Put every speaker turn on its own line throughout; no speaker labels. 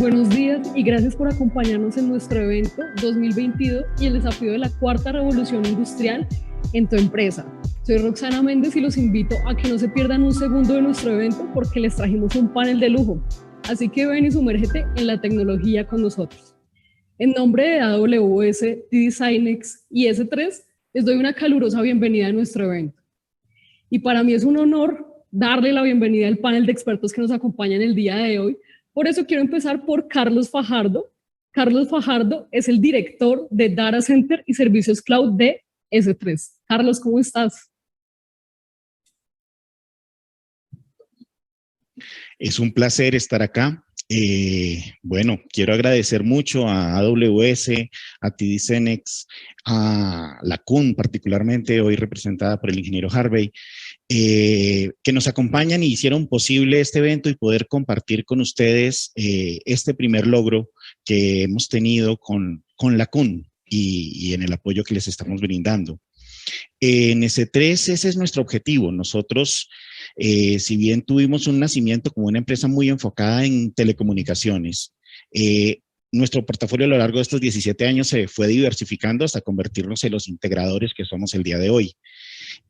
Buenos días y gracias por acompañarnos en nuestro evento 2022 y el desafío de la cuarta revolución industrial en tu empresa. Soy Roxana Méndez y los invito a que no se pierdan un segundo de nuestro evento porque les trajimos un panel de lujo. Así que ven y sumérgete en la tecnología con nosotros. En nombre de AWS, T-Designex y S3, les doy una calurosa bienvenida a nuestro evento. Y para mí es un honor darle la bienvenida al panel de expertos que nos acompañan el día de hoy. Por eso quiero empezar por Carlos Fajardo. Carlos Fajardo es el director de Data Center y Servicios Cloud de S3. Carlos, ¿cómo estás?
Es un placer estar acá. Bueno, quiero agradecer mucho a AWS, a T-Designex, a la CUN particularmente, hoy representada por el ingeniero Harvey, que nos acompañan y hicieron posible este evento y poder compartir con ustedes este primer logro que hemos tenido con la CUN y en el apoyo que les estamos brindando. En S3 ese es nuestro objetivo. Nosotros, si bien tuvimos un nacimiento como una empresa muy enfocada en telecomunicaciones, nuestro portafolio a lo largo de estos 17 años se fue diversificando hasta convertirnos en los integradores que somos el día de hoy.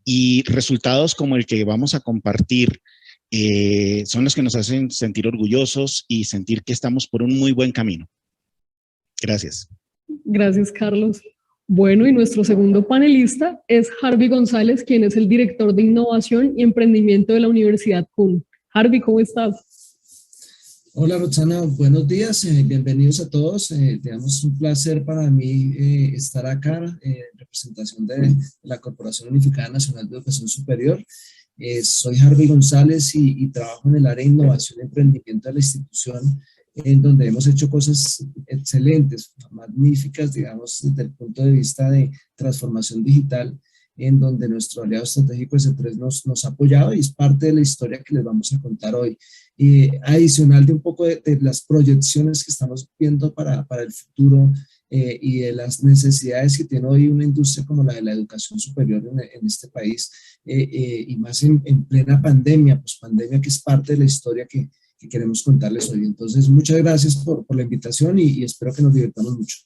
Y resultados como el que vamos a compartir son los que nos hacen sentir orgullosos y sentir que estamos por un muy buen camino. Gracias.
Gracias, Carlos. Bueno, y nuestro segundo panelista es Harvey González, quien es el director de Innovación y Emprendimiento de la Universidad CUN. Harvey, ¿cómo estás?
Hola, Roxana, buenos días, bienvenidos a todos. Digamos, un placer para mí estar acá en representación de la Corporación Unificada Nacional de Educación Superior. Soy Harvey González y trabajo en el área de Innovación y Emprendimiento de la institución, en donde hemos hecho cosas excelentes, magníficas, digamos, desde el punto de vista de transformación digital, en donde nuestro aliado estratégico S3 nos ha apoyado y es parte de la historia que les vamos a contar hoy. Adicional de un poco de las proyecciones que estamos viendo para el futuro y de las necesidades que tiene hoy una industria como la de la educación superior en este país, y más en plena pandemia, pospandemia, que es parte de la historia que queremos contarles hoy. Entonces, muchas gracias por la invitación y espero que nos divirtamos mucho.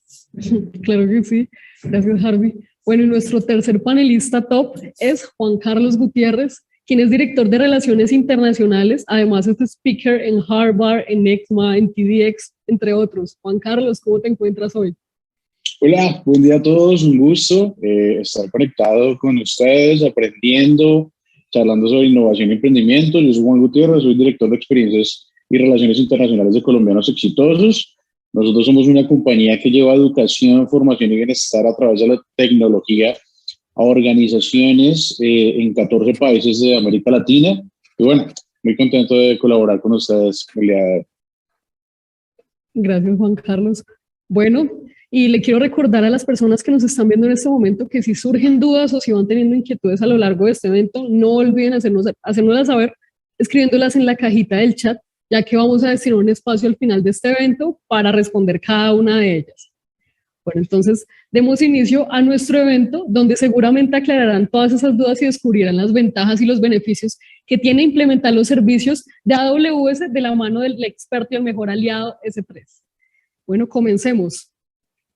Claro que sí. Gracias, Harvey. Bueno, y nuestro tercer panelista top es Juan Carlos Gutiérrez, quien es director de Relaciones Internacionales. Además, es speaker en Harvard, en EXMA, en TEDx, entre otros. Juan Carlos, ¿cómo te encuentras hoy?
Hola, buen día a todos. Un gusto estar conectado con ustedes, aprendiendo, charlando sobre innovación y emprendimiento. Yo soy Juan Gutiérrez, soy director de Experiencias y Relaciones Internacionales de Colombianos Exitosos. Nosotros somos una compañía que lleva educación, formación y bienestar a través de la tecnología a organizaciones en 14 países de América Latina. Y bueno, muy contento de colaborar con ustedes el día de hoy.
Gracias, Juan Carlos. Bueno, y le quiero recordar a las personas que nos están viendo en este momento que si surgen dudas o si van teniendo inquietudes a lo largo de este evento, no olviden hacérnoslas saber escribiéndolas en la cajita del chat, ya que vamos a destinar un espacio al final de este evento para responder cada una de ellas. Bueno, entonces demos inicio a nuestro evento, donde seguramente aclararán todas esas dudas y descubrirán las ventajas y los beneficios que tiene implementar los servicios de AWS de la mano del experto y el mejor aliado S3. Bueno, comencemos.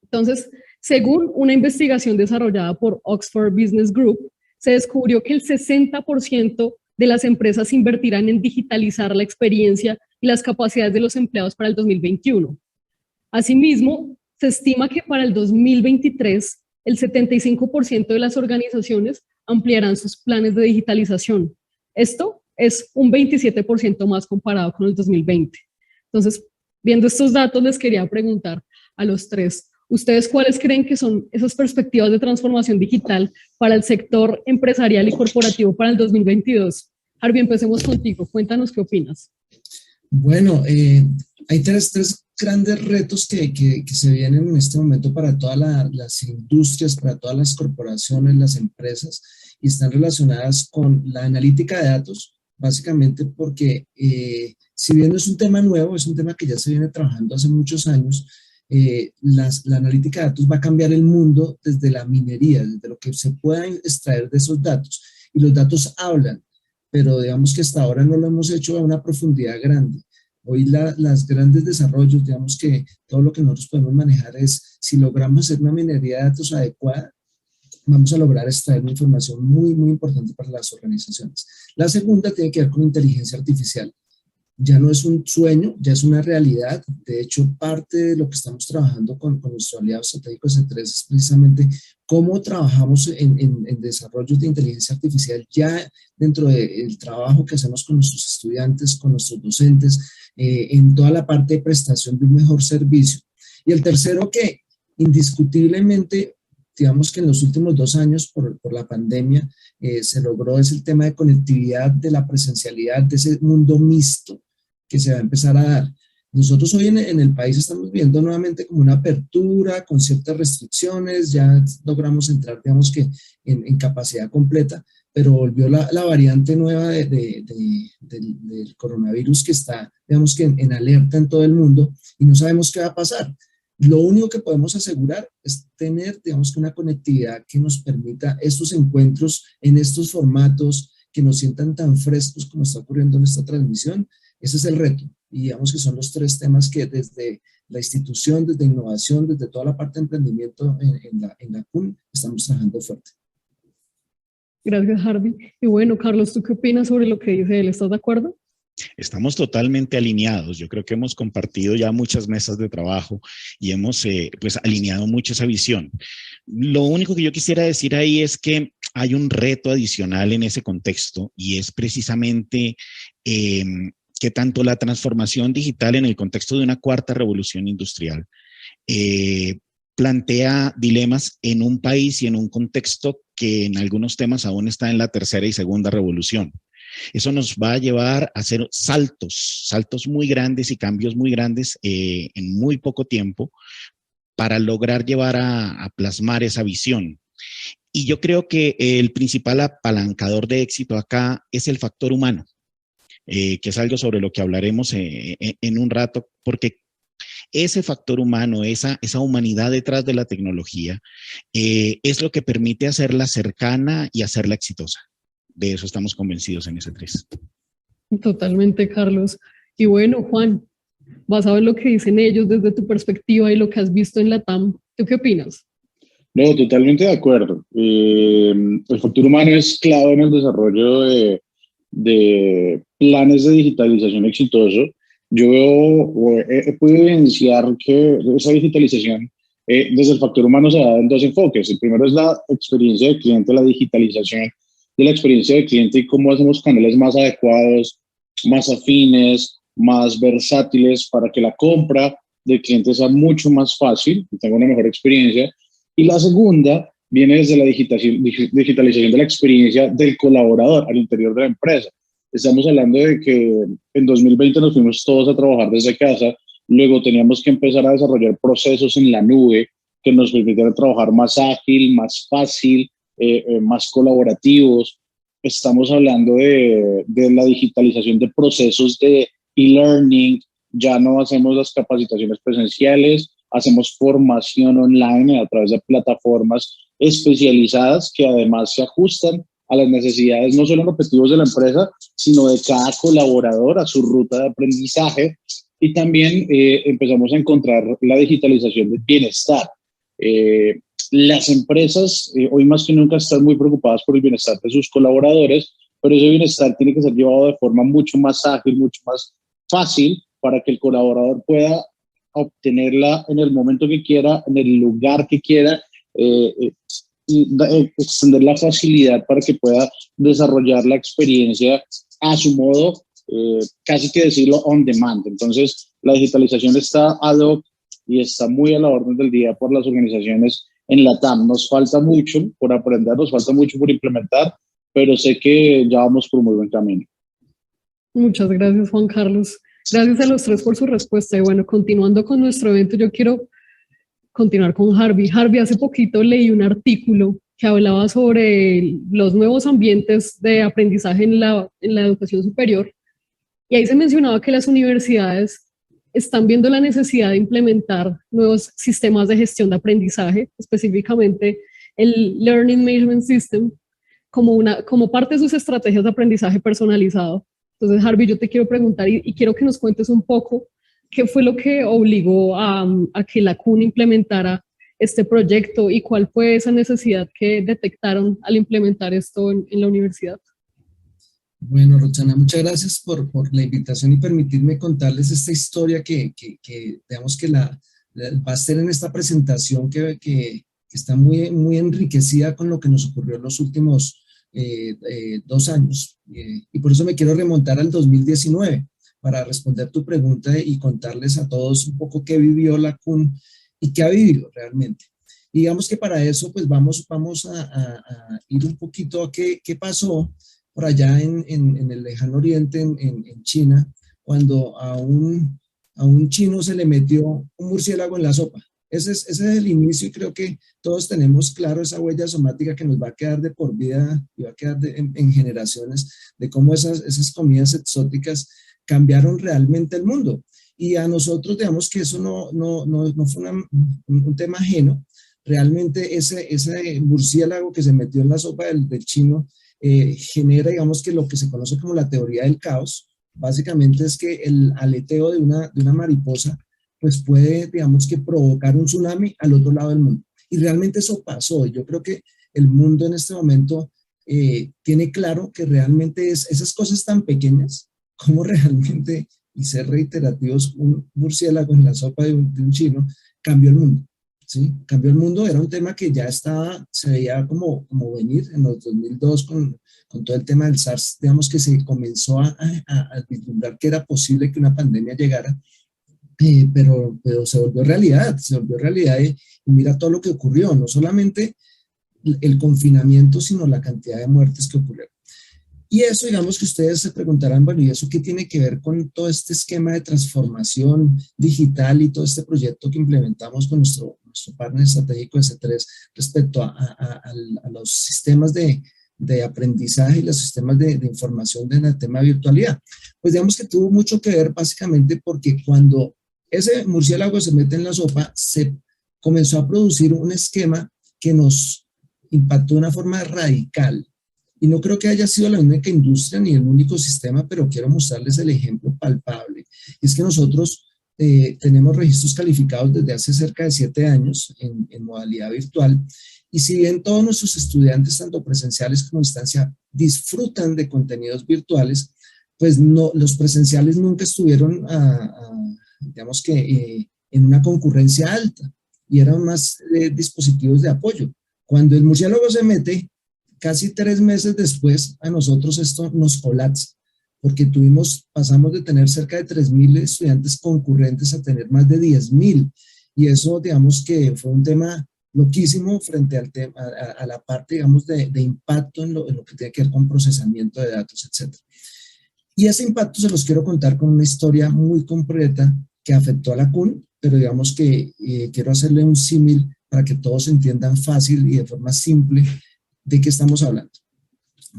Entonces, según una investigación desarrollada por Oxford Business Group, se descubrió que el 60% de las empresas invertirán en digitalizar la experiencia y las capacidades de los empleados para el 2021. Asimismo, se estima que para el 2023, el 75% de las organizaciones ampliarán sus planes de digitalización. Esto es un 27% más comparado con el 2020. Entonces, viendo estos datos, les quería preguntar a los tres, ¿ustedes cuáles creen que son esas perspectivas de transformación digital para el sector empresarial y corporativo para el 2022? Harvey, empecemos contigo. Cuéntanos qué opinas.
Bueno, hay tres grandes retos que se vienen en este momento para todas las industrias, para todas las corporaciones, las empresas, y están relacionadas con la analítica de datos, básicamente porque si bien no es un tema nuevo, es un tema que ya se viene trabajando hace muchos años. La analítica de datos va a cambiar el mundo desde la minería, desde lo que se pueda extraer de esos datos, y los datos hablan, pero digamos que hasta ahora no lo hemos hecho a una profundidad grande. Hoy las grandes desarrollos, digamos que todo lo que nosotros podemos manejar es, si logramos hacer una minería de datos adecuada, vamos a lograr extraer una información muy, muy importante para las organizaciones. La segunda tiene que ver con inteligencia artificial. Ya no es un sueño, ya es una realidad. De hecho, parte de lo que estamos trabajando con nuestro aliado estratégico C3 es precisamente cómo trabajamos en desarrollos de inteligencia artificial ya dentro del trabajo que hacemos con nuestros estudiantes, con nuestros docentes, en toda la parte de prestación de un mejor servicio. Y el tercero que indiscutiblemente, digamos que en los últimos 2 años por la pandemia se logró es el tema de conectividad, de la presencialidad, de ese mundo mixto que se va a empezar a dar. Nosotros hoy en el país estamos viendo nuevamente como una apertura con ciertas restricciones, ya logramos entrar, digamos que en capacidad completa, pero volvió la variante nueva del coronavirus que está, digamos que en alerta en todo el mundo y no sabemos qué va a pasar. Lo único que podemos asegurar es tener, digamos que una conectividad que nos permita estos encuentros en estos formatos que nos sientan tan frescos como está ocurriendo en esta transmisión. Ese es el reto y digamos que son los 3 temas que desde la institución, desde innovación, desde toda la parte de emprendimiento en la CUN estamos trabajando fuerte.
Gracias, Harvey. Y bueno, Carlos, ¿tú qué opinas sobre lo que dice él? ¿Estás de acuerdo?
Estamos totalmente alineados. Yo creo que hemos compartido ya muchas mesas de trabajo y hemos pues alineado mucho esa visión. Lo único que yo quisiera decir ahí es que hay un reto adicional en ese contexto y es precisamente que tanto la transformación digital en el contexto de una 4ª revolución industrial plantea dilemas en un país y en un contexto que en algunos temas aún está en la 3ª y 2ª revolución. Eso nos va a llevar a hacer saltos muy grandes y cambios muy grandes en muy poco tiempo para lograr llevar a plasmar esa visión. Y yo creo que el principal apalancador de éxito acá es el factor humano, que es algo sobre lo que hablaremos en un rato, porque ese factor humano, esa humanidad detrás de la tecnología, es lo que permite hacerla cercana y hacerla exitosa. De eso estamos convencidos en C3.
Totalmente, Carlos. Y bueno, Juan, vas a ver lo que dicen ellos desde tu perspectiva y lo que has visto en la TAM. ¿Tú qué opinas?
No, totalmente de acuerdo. El factor humano es clave en el desarrollo de planes de digitalización exitoso. Yo he podido evidenciar que esa digitalización desde el factor humano se da en 2 enfoques. El primero es la experiencia del cliente, la digitalización de la experiencia del cliente y cómo hacemos canales más adecuados, más afines, más versátiles para que la compra del cliente sea mucho más fácil y tenga una mejor experiencia. Y la segunda viene desde la digitalización de la experiencia del colaborador al interior de la empresa. Estamos hablando de que en 2020 nos fuimos todos a trabajar desde casa, luego teníamos que empezar a desarrollar procesos en la nube que nos permitieran trabajar más ágil, más fácil, más colaborativos. Estamos hablando de la digitalización de procesos de e-learning. Ya no hacemos las capacitaciones presenciales, hacemos formación online a través de plataformas especializadas que además se ajustan a las necesidades no solo en objetivos de la empresa, sino de cada colaborador, a su ruta de aprendizaje. Y también empezamos a encontrar la digitalización del bienestar. Las empresas hoy más que nunca están muy preocupadas por el bienestar de sus colaboradores, pero ese bienestar tiene que ser llevado de forma mucho más ágil, mucho más fácil para que el colaborador pueda obtenerla en el momento que quiera, en el lugar que quiera, y extender la facilidad para que pueda desarrollar la experiencia a su modo, casi que decirlo on demand. Entonces, la digitalización está ad hoc y está muy a la orden del día por las organizaciones en la TAM. Nos falta mucho por aprender, nos falta mucho por implementar, pero sé que ya vamos por muy buen camino.
Muchas gracias, Juan Carlos. Gracias a los 3 por su respuesta. Y bueno, continuando con nuestro evento, yo quiero continuar con Harvey. Harvey, hace poquito leí un artículo que hablaba sobre los nuevos ambientes de aprendizaje en la educación superior. Y ahí se mencionaba que las universidades están viendo la necesidad de implementar nuevos sistemas de gestión de aprendizaje, específicamente el Learning Management System, como parte de sus estrategias de aprendizaje personalizado. Entonces, Harvey, yo te quiero preguntar y quiero que nos cuentes un poco qué fue lo que obligó a que la CUN implementara este proyecto y cuál fue esa necesidad que detectaron al implementar esto en la universidad.
Bueno, Roxana, muchas gracias por la invitación y permitirme contarles esta historia digamos que va a ser en esta presentación que está muy enriquecida con lo que nos ocurrió en los últimos 2 años. Y por eso me quiero remontar al 2019 para responder tu pregunta y contarles a todos un poco qué vivió la CUN y qué ha vivido realmente. Y digamos que para eso pues vamos a ir un poquito a qué pasó por allá en el lejano oriente, en China, cuando a un chino se le metió un murciélago en la sopa. Ese es el inicio y creo que todos tenemos claro esa huella somática que nos va a quedar de por vida y va a quedar en generaciones de cómo esas comidas exóticas cambiaron realmente el mundo. Y a nosotros, digamos que eso no fue un tema ajeno. Realmente ese murciélago que se metió en la sopa del chino genera, digamos que lo que se conoce como la teoría del caos. Básicamente es que el aleteo de una mariposa pues puede, digamos que provocar un tsunami al otro lado del mundo. Y realmente eso pasó. Yo creo que el mundo en este momento tiene claro que realmente es esas cosas tan pequeñas como realmente, y ser reiterativos, un murciélago en la sopa de un chino cambió el mundo. ¿Sí? Cambió el mundo, era un tema que ya se veía como venir en los 2002 con todo el tema del SARS, digamos que se comenzó a vislumbrar que era posible que una pandemia llegara, pero se volvió realidad y mira todo lo que ocurrió, no solamente el confinamiento, sino la cantidad de muertes que ocurrieron. Y eso, digamos que ustedes se preguntarán, bueno, ¿y eso qué tiene que ver con todo este esquema de transformación digital y todo este proyecto que implementamos con nuestro partner estratégico S3 respecto a los sistemas de aprendizaje y los sistemas de información del tema de virtualidad? Pues digamos que tuvo mucho que ver básicamente porque cuando ese murciélago se mete en la sopa, se comenzó a producir un esquema que nos impactó de una forma radical. Y no creo que haya sido la única industria ni el único sistema, pero quiero mostrarles el ejemplo palpable. Y es que nosotros tenemos registros calificados desde hace cerca de 7 años en modalidad virtual. Y si bien todos nuestros estudiantes, tanto presenciales como a distancia, disfrutan de contenidos virtuales, pues no, los presenciales nunca estuvieron, digamos que, en una concurrencia alta y eran más dispositivos de apoyo. Cuando el murciélago se mete, casi 3 meses después, a nosotros esto nos colapsa, porque pasamos de tener cerca de 3.000 estudiantes concurrentes a tener más de 10.000, y eso, digamos que fue un tema loquísimo frente al tema, a la parte, digamos, de impacto en lo que tiene que ver con procesamiento de datos, etc. Y ese impacto se los quiero contar con una historia muy concreta que afectó a la CUN, pero digamos que quiero hacerle un símil para que todos entiendan fácil y de forma simple de qué estamos hablando.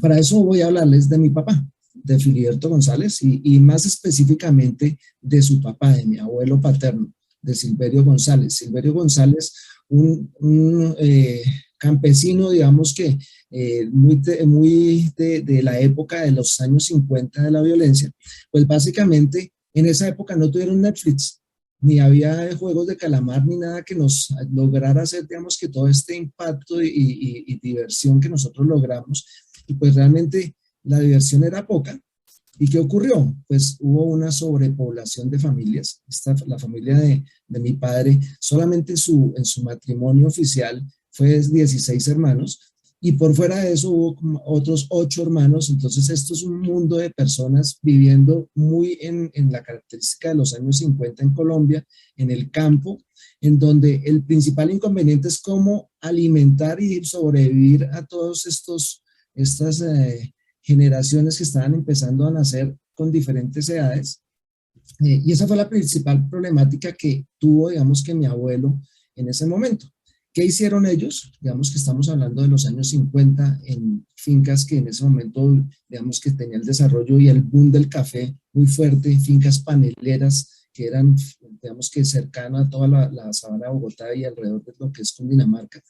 Para eso voy a hablarles de mi papá, de Filiberto González, y más específicamente de su papá, de mi abuelo paterno, de Silverio González. Silverio González, un campesino, digamos que muy de la época de los años 50 de la violencia, pues básicamente en esa época no tuvieron Netflix, ni había juegos de calamar, ni nada que nos lograra hacer, digamos, que todo este impacto y diversión que nosotros logramos, y pues realmente la diversión era poca. ¿Y qué ocurrió? Pues hubo una sobrepoblación de familias. La familia de mi padre, solamente en su matrimonio oficial, fue 16 hermanos, y por fuera de eso hubo otros 8 hermanos. Entonces esto es un mundo de personas viviendo muy en la característica de los años 50 en Colombia, en el campo, en donde el principal inconveniente es cómo alimentar y sobrevivir a todos estas generaciones que estaban empezando a nacer con diferentes edades. Y esa fue la principal problemática que tuvo, digamos, que mi abuelo en ese momento. ¿Qué hicieron ellos? Digamos que estamos hablando de los años 50 en fincas que en ese momento, digamos, que tenía el desarrollo y el boom del café muy fuerte, fincas paneleras que eran, digamos, que cercanas a toda la sabana de Bogotá y alrededor de lo que es Cundinamarca.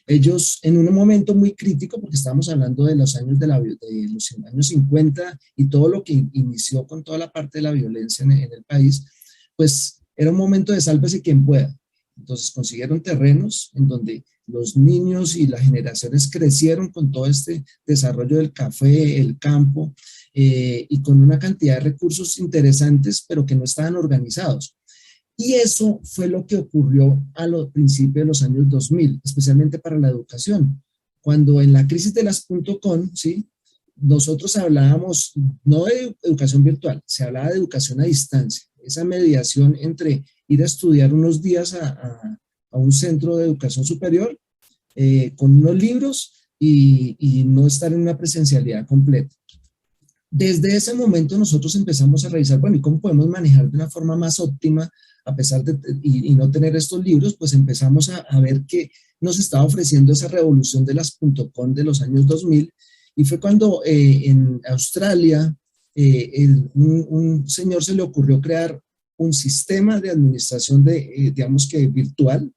Ellos, en un momento muy crítico, porque estábamos hablando de los años, de los años 50 y todo lo que inició con toda la parte de la violencia en el país, pues era un momento de sálvese quien pueda. Entonces consiguieron terrenos en donde los niños y las generaciones crecieron con todo este desarrollo del café, el campo, y con una cantidad de recursos interesantes, pero que no estaban organizados. Y eso fue lo que ocurrió a los principios de los años 2000, especialmente para la educación. Cuando en la crisis de las .com, ¿sí?, nosotros hablábamos no de educación virtual, se hablaba de educación a distancia, esa mediación entre ir a estudiar unos días a un centro de educación superior con unos libros y no estar en una presencialidad completa. Desde ese momento nosotros empezamos a revisar, bueno, ¿y cómo podemos manejar de una forma más óptima a pesar de y no tener estos libros? Pues empezamos a ver que nos estaba ofreciendo esa revolución de las .com de los años 2000, y fue cuando en Australia un señor se le ocurrió crear un sistema de administración digamos que virtual,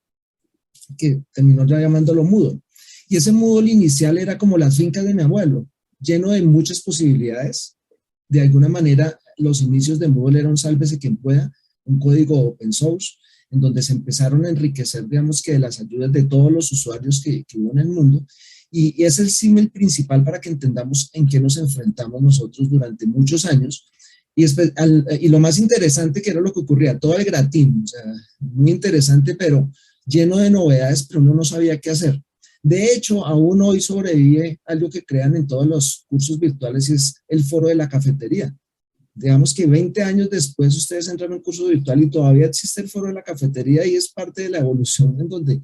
que terminó ya llamándolo Moodle. Y ese Moodle inicial era como las fincas de mi abuelo, lleno de muchas posibilidades. De alguna manera, los inicios de Moodle eran un sálvese quien pueda, un código open source, en donde se empezaron a enriquecer, digamos que de las ayudas de todos los usuarios que hubo en el mundo. Y es el símil principal para que entendamos en qué nos enfrentamos nosotros durante muchos años. Y lo más interesante, que era lo que ocurría, todo el gratín, o sea, muy interesante, pero lleno de novedades, pero uno no sabía qué hacer. De hecho, aún hoy sobrevive algo que crean en todos los cursos virtuales, y es el foro de la cafetería. Digamos que 20 años después ustedes entran a un curso virtual y todavía existe el foro de la cafetería, y es parte de la evolución en donde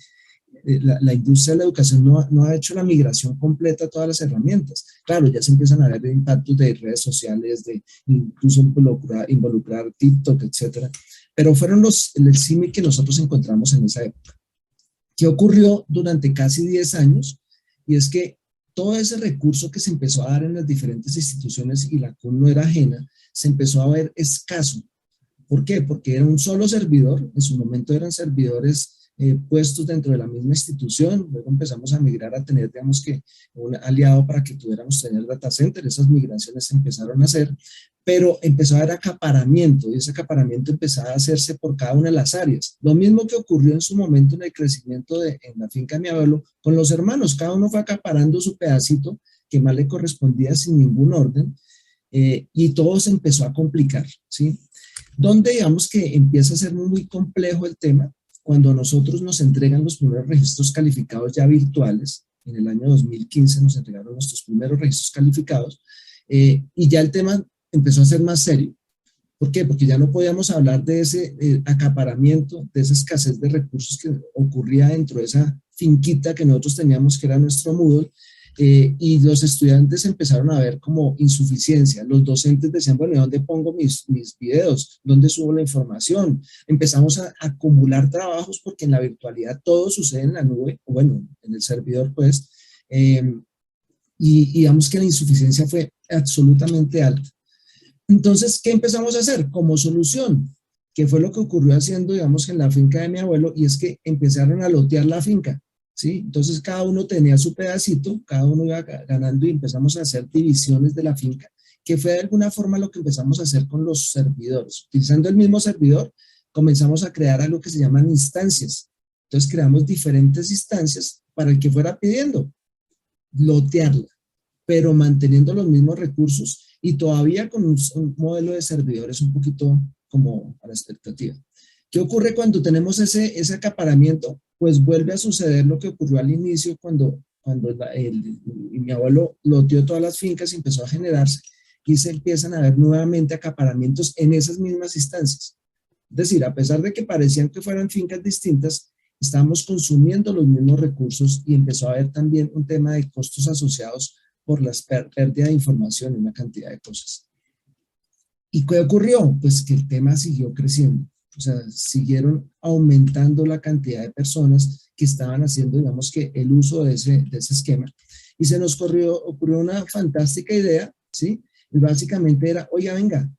la industria de la educación no ha hecho la migración completa a todas las herramientas. Claro, ya se empiezan a ver impactos de redes sociales, de incluso involucrar TikTok, etcétera. Pero fueron el símil que nosotros encontramos en esa época. ¿Qué ocurrió durante casi 10 años? Y es que todo ese recurso que se empezó a dar en las diferentes instituciones, y la CUN no era ajena, se empezó a ver escaso. ¿Por qué? Porque era un solo servidor, en su momento eran servidores puestos dentro de la misma institución, luego empezamos a migrar a tener, digamos que, un aliado para que pudiéramos tener data center. Esas migraciones se empezaron a hacer, pero empezó a haber acaparamiento, y ese acaparamiento empezaba a hacerse por cada una de las áreas. Lo mismo que ocurrió en su momento en el crecimiento en la finca de mi abuelo, con los hermanos, cada uno fue acaparando su pedacito que más le correspondía sin ningún orden, y todo se empezó a complicar, ¿sí? Donde digamos que empieza a ser muy complejo el tema, cuando a nosotros nos entregan los primeros registros calificados ya virtuales. En el año 2015 nos entregaron nuestros primeros registros calificados, y ya el tema empezó a ser más serio. ¿Por qué? Porque ya no podíamos hablar de ese acaparamiento, de esa escasez de recursos que ocurría dentro de esa finquita que nosotros teníamos, que era nuestro Moodle, y los estudiantes empezaron a ver como insuficiencia. Los docentes decían, bueno, ¿y dónde pongo mis videos? ¿Dónde subo la información? Empezamos a acumular trabajos, porque en la virtualidad todo sucede en la nube, o bueno, en el servidor, pues, y digamos que la insuficiencia fue absolutamente alta. Entonces, ¿qué empezamos a hacer como solución? ¿Qué fue lo que ocurrió haciendo, digamos, en la finca de mi abuelo? Y es que empezaron a lotear la finca, ¿sí? Entonces, cada uno tenía su pedacito, cada uno iba ganando, y empezamos a hacer divisiones de la finca, que fue de alguna forma lo que empezamos a hacer con los servidores. Utilizando el mismo servidor, comenzamos a crear algo que se llaman instancias. Entonces, creamos diferentes instancias para el que fuera pidiendo, lotearla, pero manteniendo los mismos recursos, y todavía con un modelo de servidores un poquito como a la expectativa. ¿Qué ocurre cuando tenemos ese acaparamiento? Pues vuelve a suceder lo que ocurrió al inicio, cuando mi abuelo loteó todas las fincas y empezó a generarse, y se empiezan a ver nuevamente acaparamientos en esas mismas instancias. Es decir, a pesar de que parecían que fueran fincas distintas, estábamos consumiendo los mismos recursos, y empezó a haber también un tema de costos asociados por la pérdida de información y una cantidad de cosas. ¿Y qué ocurrió? Pues que el tema siguió creciendo. O sea, siguieron aumentando la cantidad de personas que estaban haciendo, digamos que, el uso de ese esquema. Y se nos ocurrió una fantástica idea, ¿sí? Y básicamente era, oiga, venga,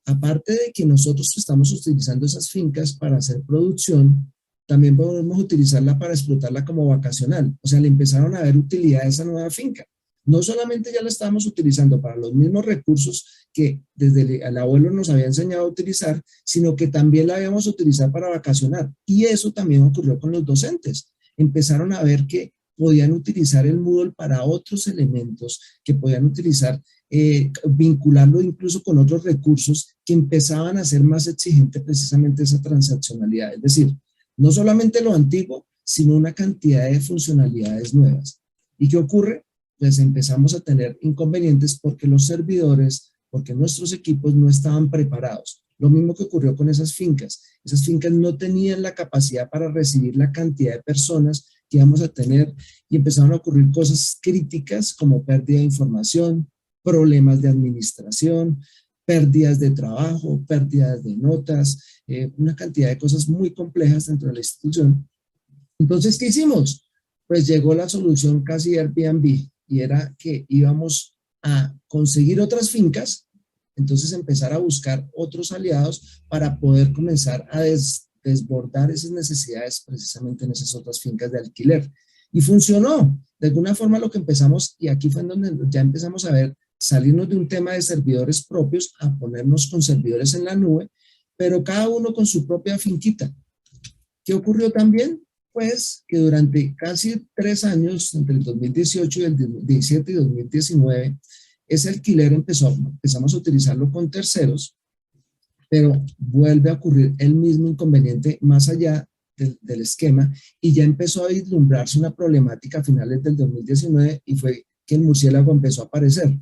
aparte de que nosotros estamos utilizando esas fincas para hacer producción, también podemos utilizarla para explotarla como vacacional. O sea, le empezaron a ver utilidad a esa nueva finca. No solamente ya la estábamos utilizando para los mismos recursos que desde el abuelo nos había enseñado a utilizar, sino que también la habíamos utilizado para vacacionar. Y eso también ocurrió con los docentes. Empezaron a ver que podían utilizar el Moodle para otros elementos, que podían utilizar, vincularlo incluso con otros recursos que empezaban a ser más exigente precisamente esa transaccionalidad. Es decir, no solamente lo antiguo, sino una cantidad de funcionalidades nuevas. ¿Y qué ocurre? Pues empezamos a tener inconvenientes porque los servidores, porque nuestros equipos no estaban preparados. Lo mismo que ocurrió con esas fincas. Esas fincas no tenían la capacidad para recibir la cantidad de personas que íbamos a tener y empezaron a ocurrir cosas críticas como pérdida de información, problemas de administración, pérdidas de trabajo, pérdidas de notas, una cantidad de cosas muy complejas dentro de la institución. Entonces, ¿qué hicimos? Pues llegó la solución casi Airbnb y era que íbamos a conseguir otras fincas, entonces empezar a buscar otros aliados para poder comenzar a desbordar esas necesidades precisamente en esas otras fincas de alquiler. Y funcionó. De alguna forma lo que empezamos, y aquí fue en donde ya empezamos a ver, salirnos de un tema de servidores propios a ponernos con servidores en la nube, pero cada uno con su propia finquita. ¿Qué ocurrió también? Pues que durante casi 3 años, entre el 2018 y el 2017 y 2019, ese alquiler empezamos a utilizarlo con terceros, pero vuelve a ocurrir el mismo inconveniente más allá del esquema y ya empezó a vislumbrarse una problemática a finales del 2019 y fue que el murciélago empezó a aparecer.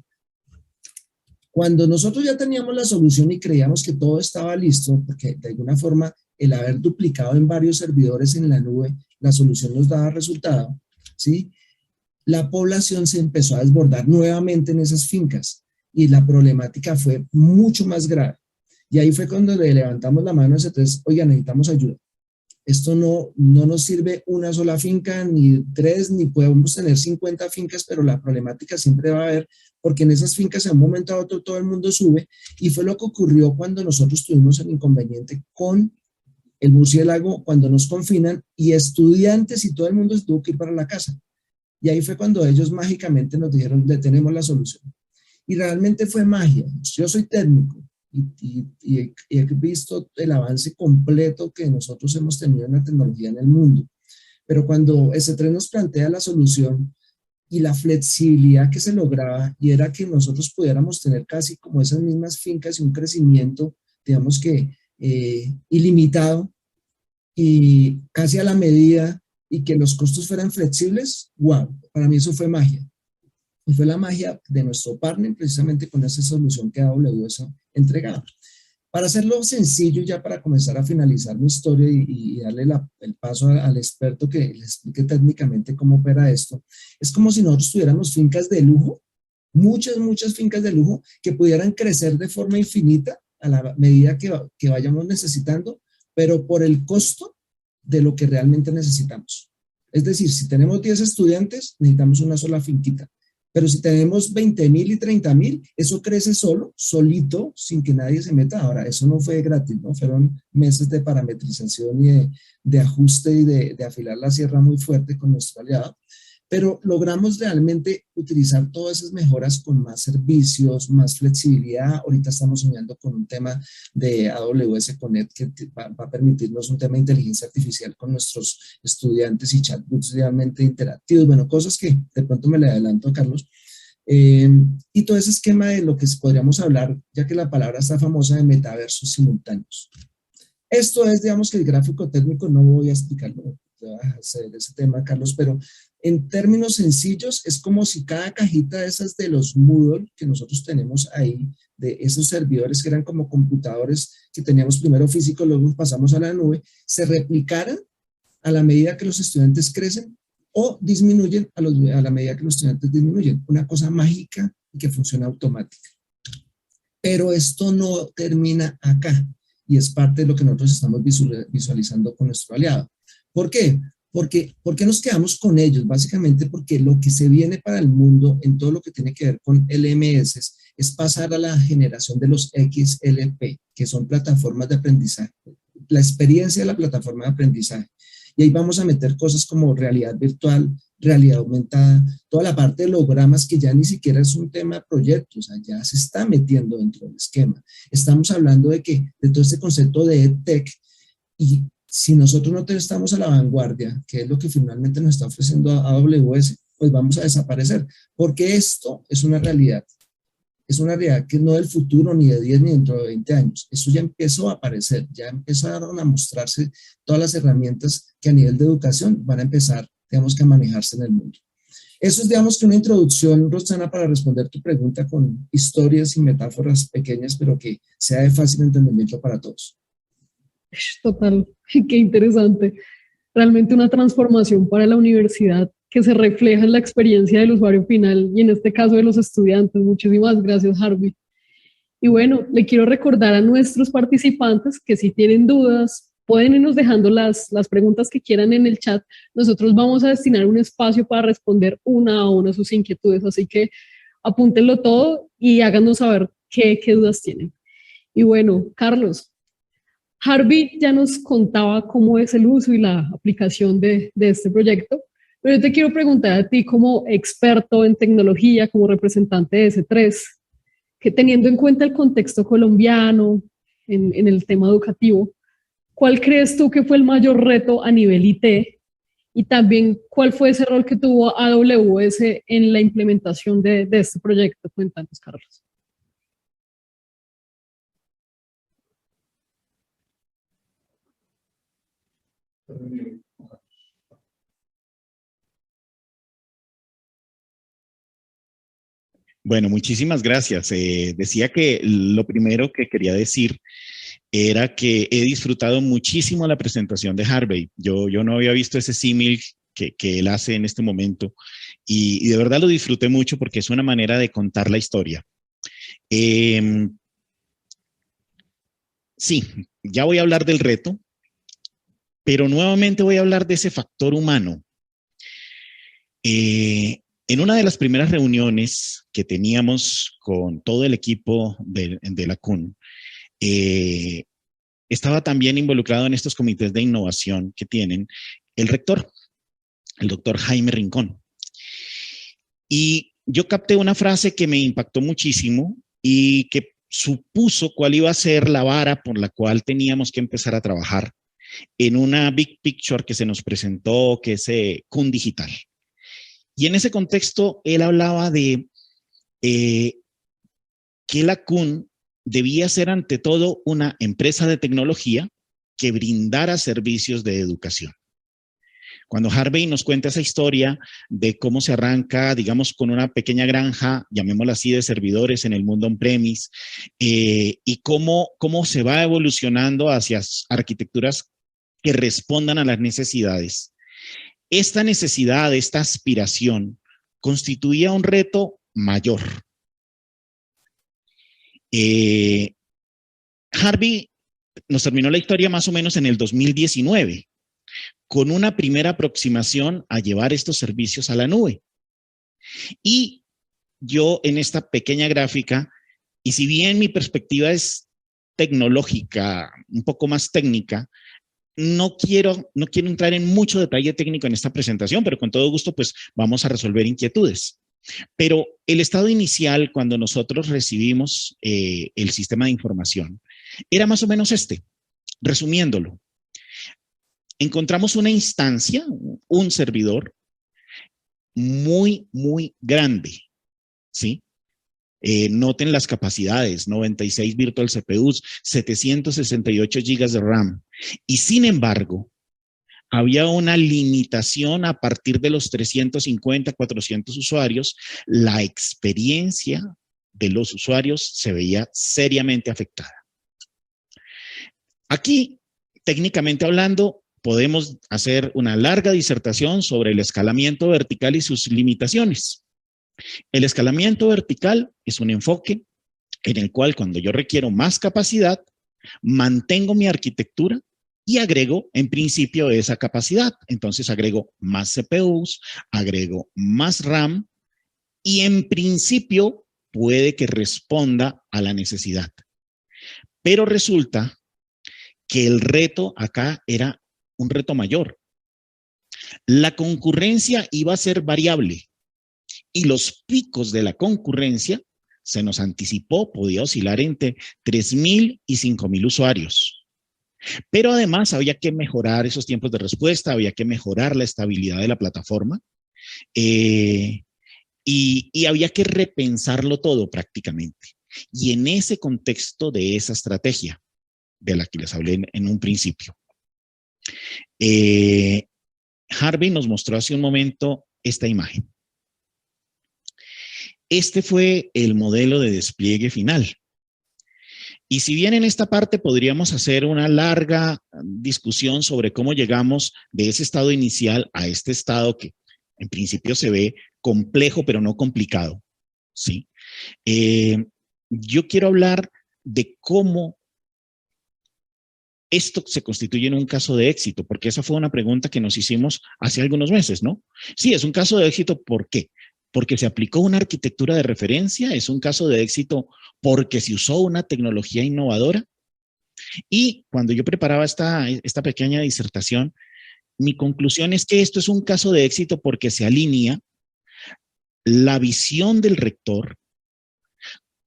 Cuando nosotros ya teníamos la solución y creíamos que todo estaba listo, porque de alguna forma el haber duplicado en varios servidores en la nube, la solución nos daba resultado, ¿sí? La población se empezó a desbordar nuevamente en esas fincas y la problemática fue mucho más grave. Y ahí fue cuando le levantamos la mano a C3, oiga, necesitamos ayuda. Esto no nos sirve una sola finca, ni 3, ni podemos tener 50 fincas, pero la problemática siempre va a haber, porque en esas fincas a un momento a otro todo el mundo sube, y fue lo que ocurrió cuando nosotros tuvimos el inconveniente con el murciélago, cuando nos confinan, y estudiantes y todo el mundo tuvo que ir para la casa. Y ahí fue cuando ellos mágicamente nos dijeron, le tenemos la solución. Y realmente fue magia. Yo soy técnico. Y he visto el avance completo que nosotros hemos tenido en la tecnología en el mundo. Pero cuando S3 nos plantea la solución y la flexibilidad que se lograba, y era que nosotros pudiéramos tener casi como esas mismas fincas y un crecimiento, digamos que ilimitado y casi a la medida, y que los costos fueran flexibles, wow, para mí eso fue magia. Y fue la magia de nuestro partner precisamente con esa solución que AWS entregaba. Para hacerlo sencillo, ya para comenzar a finalizar mi historia y darle el paso al experto que le explique técnicamente cómo opera esto, es como si nosotros tuviéramos fincas de lujo, muchas fincas de lujo que pudieran crecer de forma infinita a la medida que vayamos necesitando, pero por el costo de lo que realmente necesitamos. Es decir, si tenemos 10 estudiantes, necesitamos una sola finquita. Pero si tenemos 20,000 y 30,000, eso crece solito, sin que nadie se meta. Ahora, eso no fue gratis, ¿no? Fueron meses de parametrización y de ajuste y de afilar la sierra muy fuerte con nuestro aliado. Pero logramos realmente utilizar todas esas mejoras con más servicios, más flexibilidad. Ahorita estamos soñando con un tema de AWS Connect que va a permitirnos un tema de inteligencia artificial con nuestros estudiantes y chatbots realmente interactivos. Bueno, cosas que de pronto me le adelanto a Carlos. Y todo ese esquema de lo que podríamos hablar, ya que la palabra está famosa, de metaversos simultáneos. Esto es, digamos que el gráfico técnico, no voy a explicarlo, hacer ese tema, Carlos, pero en términos sencillos es como si cada cajita de esas de los Moodle que nosotros tenemos ahí, de esos servidores que eran como computadores que teníamos primero físicos, luego pasamos a la nube, se replicaran a la medida que los estudiantes crecen o disminuyen a la medida que los estudiantes disminuyen. Una cosa mágica y que funciona automática. Pero esto no termina acá y es parte de lo que nosotros estamos visualizando con nuestro aliado. ¿Por qué? ¿Por qué nos quedamos con ellos? Básicamente porque lo que se viene para el mundo en todo lo que tiene que ver con LMS es pasar a la generación de los XLP, que son plataformas de aprendizaje. La experiencia de la plataforma de aprendizaje. Y ahí vamos a meter cosas como realidad virtual, realidad aumentada, toda la parte de hologramas que ya ni siquiera es un tema de proyectos, o sea, ya se está metiendo dentro del esquema. Estamos hablando de todo este concepto de EdTech, y si nosotros no estamos a la vanguardia, que es lo que finalmente nos está ofreciendo AWS, pues vamos a desaparecer, porque esto es una realidad. Es una realidad que no del futuro, ni de 10, ni dentro de 20 años. Eso ya empezó a aparecer, ya empezaron a mostrarse todas las herramientas que a nivel de educación van a empezar, digamos, que a manejarse en el mundo. Eso es, digamos, que una introducción, Roxana, para responder tu pregunta con historias y metáforas pequeñas, pero que sea de fácil entendimiento para todos.
Total, qué interesante. Realmente una transformación para la universidad que se refleja en la experiencia del usuario final y en este caso de los estudiantes. Muchísimas gracias, Harvey. Y bueno, le quiero recordar a nuestros participantes que si tienen dudas, pueden irnos dejando las preguntas que quieran en el chat. Nosotros vamos a destinar un espacio para responder una a una sus inquietudes, así que apúntenlo todo y háganos saber qué dudas tienen. Y bueno, Carlos, Harvey ya nos contaba cómo es el uso y la aplicación de este proyecto, pero yo te quiero preguntar a ti como experto en tecnología, como representante de S3, que teniendo en cuenta el contexto colombiano en el tema educativo, ¿cuál crees tú que fue el mayor reto a nivel IT? Y también, ¿cuál fue ese rol que tuvo AWS en la implementación de este proyecto? Cuéntanos, Carlos.
Bueno, muchísimas gracias. Decía que lo primero que quería decir era que he disfrutado muchísimo la presentación de Harvey. Yo no había visto ese símil que él hace en este momento y de verdad lo disfruté mucho porque es una manera de contar la historia. Sí, ya voy a hablar del reto, pero nuevamente voy a hablar de ese factor humano. En una de las primeras reuniones que teníamos con todo el equipo de la CUN, estaba también involucrado en estos comités de innovación que tienen el rector, el doctor Jaime Rincón. Y yo capté una frase que me impactó muchísimo y que supuso cuál iba a ser la vara por la cual teníamos que empezar a trabajar en una big picture que se nos presentó, que es CUN Digital. Y en ese contexto, él hablaba de que la CUN debía ser ante todo una empresa de tecnología que brindara servicios de educación. Cuando Harvey nos cuenta esa historia de cómo se arranca, digamos, con una pequeña granja, llamémosla así, de servidores en el mundo on-premise, y cómo se va evolucionando hacia arquitecturas que respondan a las necesidades. Esta necesidad, esta aspiración, constituía un reto mayor. Harvey nos terminó la historia más o menos en el 2019, con una primera aproximación a llevar estos servicios a la nube. Y yo en esta pequeña gráfica, y si bien mi perspectiva es tecnológica, un poco más técnica, no quiero entrar en mucho detalle técnico en esta presentación, pero con todo gusto pues vamos a resolver inquietudes. Pero el estado inicial, cuando nosotros recibimos el sistema de información, era más o menos este. Resumiéndolo, encontramos una instancia, un servidor muy, muy grande, ¿sí? Noten las capacidades, 96 virtual CPUs, 768 GB de RAM. Y sin embargo, había una limitación a partir de los 350, 400 usuarios. La experiencia de los usuarios se veía seriamente afectada. Aquí, técnicamente hablando, podemos hacer una larga disertación sobre el escalamiento vertical y sus limitaciones. El escalamiento vertical es un enfoque en el cual cuando yo requiero más capacidad, mantengo mi arquitectura y agrego en principio esa capacidad. Entonces agrego más CPUs, agrego más RAM y en principio puede que responda a la necesidad. Pero resulta que el reto acá era un reto mayor. La concurrencia iba a ser variable y los picos de la concurrencia se nos anticipó, podía oscilar entre 3.000 y 5.000 usuarios. Pero además había que mejorar esos tiempos de respuesta, había que mejorar la estabilidad de la plataforma y había que repensarlo todo prácticamente. Y en ese contexto de esa estrategia de la que les hablé en un principio, Harvey nos mostró hace un momento esta imagen. Este fue el modelo de despliegue final. Y si bien en esta parte podríamos hacer una larga discusión sobre cómo llegamos de ese estado inicial a este estado que en principio se ve complejo, pero no complicado, ¿sí? Yo quiero hablar de cómo esto se constituye en un caso de éxito, porque esa fue una pregunta que nos hicimos hace algunos meses, ¿no? Sí, es un caso de éxito, ¿por qué? Porque se aplicó una arquitectura de referencia, es un caso de éxito porque se usó una tecnología innovadora. Y cuando yo preparaba esta pequeña disertación, mi conclusión es que esto es un caso de éxito porque se alinea la visión del rector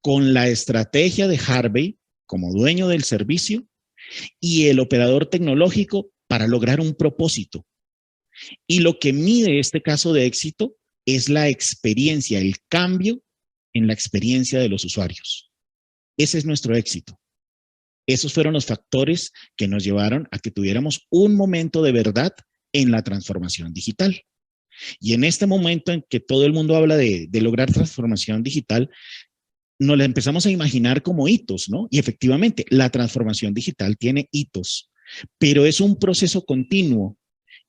con la estrategia de Harvey como dueño del servicio y el operador tecnológico para lograr un propósito. Y lo que mide este caso de éxito es la experiencia, el cambio en la experiencia de los usuarios. Ese es nuestro éxito. Esos fueron los factores que nos llevaron a que tuviéramos un momento de verdad en la transformación digital. Y en este momento en que todo el mundo habla de lograr transformación digital, nos la empezamos a imaginar como hitos, ¿no? Y efectivamente, la transformación digital tiene hitos, pero es un proceso continuo.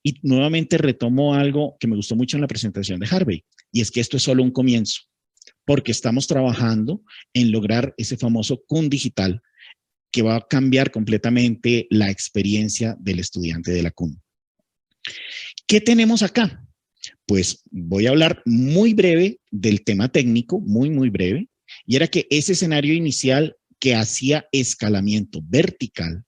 Y nuevamente retomo algo que me gustó mucho en la presentación de Harvey, y es que esto es solo un comienzo, porque estamos trabajando en lograr ese famoso CUN digital que va a cambiar completamente la experiencia del estudiante de la CUN. ¿Qué tenemos acá? Pues voy a hablar muy breve del tema técnico, muy breve, y era que ese escenario inicial que hacía escalamiento vertical,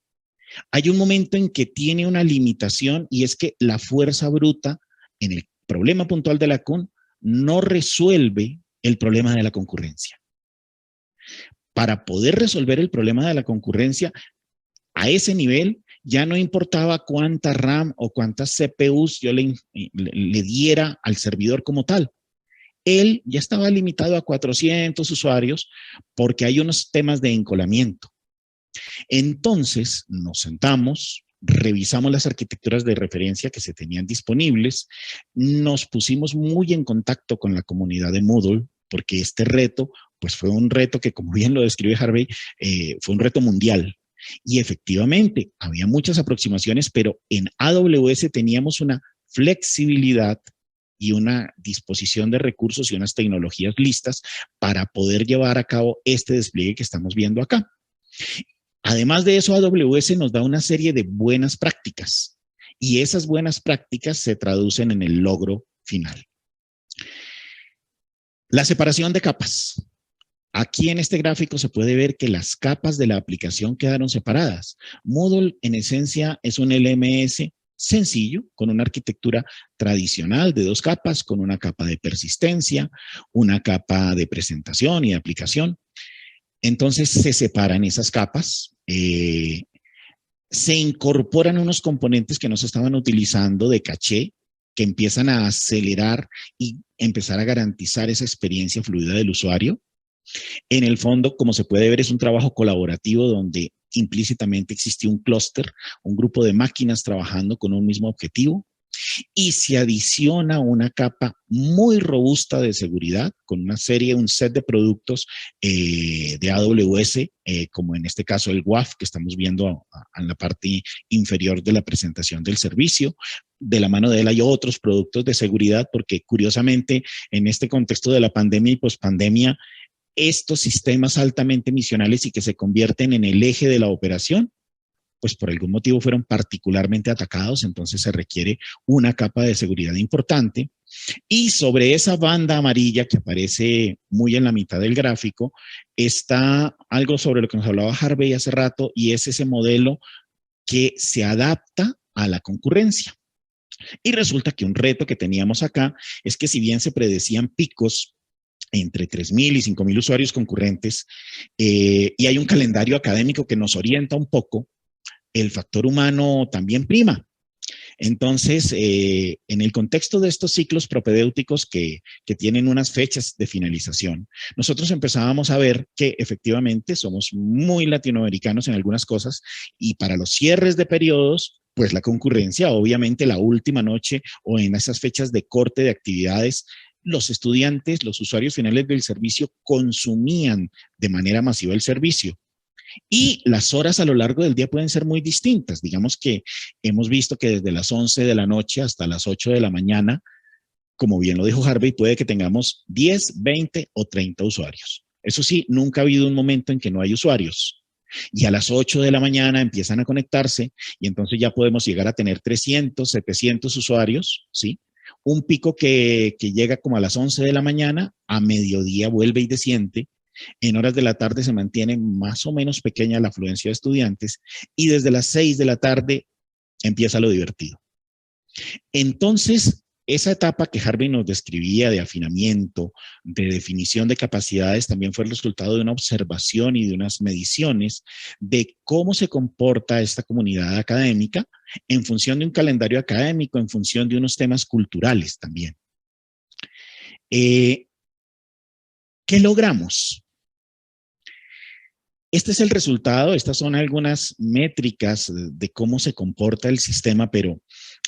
hay un momento en que tiene una limitación y es que la fuerza bruta en el problema puntual de la CUN no resuelve el problema de la concurrencia. Para poder resolver el problema de la concurrencia a ese nivel, ya no importaba cuánta RAM o cuántas CPUs yo le diera al servidor como tal. Él ya estaba limitado a 400 usuarios porque hay unos temas de encolamiento. Entonces nos sentamos, revisamos las arquitecturas de referencia que se tenían disponibles, nos pusimos muy en contacto con la comunidad de Moodle, porque este reto, pues fue un reto que, como bien lo describe Harvey, fue un reto mundial. Y efectivamente, había muchas aproximaciones, pero en AWS teníamos una flexibilidad y una disposición de recursos y unas tecnologías listas para poder llevar a cabo este despliegue que estamos viendo acá. Además de eso, AWS nos da una serie de buenas prácticas y esas buenas prácticas se traducen en el logro final. La separación de capas. Aquí en este gráfico se puede ver que las capas de la aplicación quedaron separadas. Moodle en esencia es un LMS sencillo, con una arquitectura tradicional de 2 capas, con una capa de persistencia, una capa de presentación y de aplicación. Entonces se separan esas capas, se incorporan unos componentes que no se estaban utilizando de caché, que empiezan a acelerar y empezar a garantizar esa experiencia fluida del usuario. En el fondo, como se puede ver, es un trabajo colaborativo donde implícitamente existe un clúster, un grupo de máquinas trabajando con un mismo objetivo. Y se adiciona una capa muy robusta de seguridad con un set de productos de AWS, como en este caso el WAF que estamos viendo en la parte inferior de la presentación del servicio. De la mano de él hay otros productos de seguridad porque curiosamente en este contexto de la pandemia y pospandemia, estos sistemas altamente misionales y que se convierten en el eje de la operación, pues por algún motivo fueron particularmente atacados, entonces se requiere una capa de seguridad importante. Y sobre esa banda amarilla que aparece muy en la mitad del gráfico, está algo sobre lo que nos hablaba Harvey hace rato, y es ese modelo que se adapta a la concurrencia. Y resulta que un reto que teníamos acá es que si bien se predecían picos entre 3.000 y 5.000 usuarios concurrentes, y hay un calendario académico que nos orienta un poco, el factor humano también prima. Entonces, en el contexto de estos ciclos propedéuticos que tienen unas fechas de finalización, nosotros empezábamos a ver que efectivamente somos muy latinoamericanos en algunas cosas y para los cierres de periodos, pues la concurrencia, obviamente la última noche o en esas fechas de corte de actividades, los estudiantes, los usuarios finales del servicio consumían de manera masiva el servicio. Y las horas a lo largo del día pueden ser muy distintas. Digamos que hemos visto que desde las 11 de la noche hasta las 8 de la mañana, como bien lo dijo Harvey, puede que tengamos 10, 20 o 30 usuarios. Eso sí, nunca ha habido un momento en que no hay usuarios. Y a las 8 de la mañana empiezan a conectarse y entonces ya podemos llegar a tener 300, 700 usuarios, ¿sí? Un pico que llega como a las 11 de la mañana, a mediodía vuelve y desciende. En horas de la tarde se mantiene más o menos pequeña la afluencia de estudiantes y desde las 6 de la tarde empieza lo divertido. Entonces, esa etapa que Harvey nos describía de afinamiento, de definición de capacidades, también fue el resultado de una observación y de unas mediciones de cómo se comporta esta comunidad académica en función de un calendario académico, en función de unos temas culturales también. ¿Qué logramos? Este es el resultado, estas son algunas métricas de cómo se comporta el sistema, pero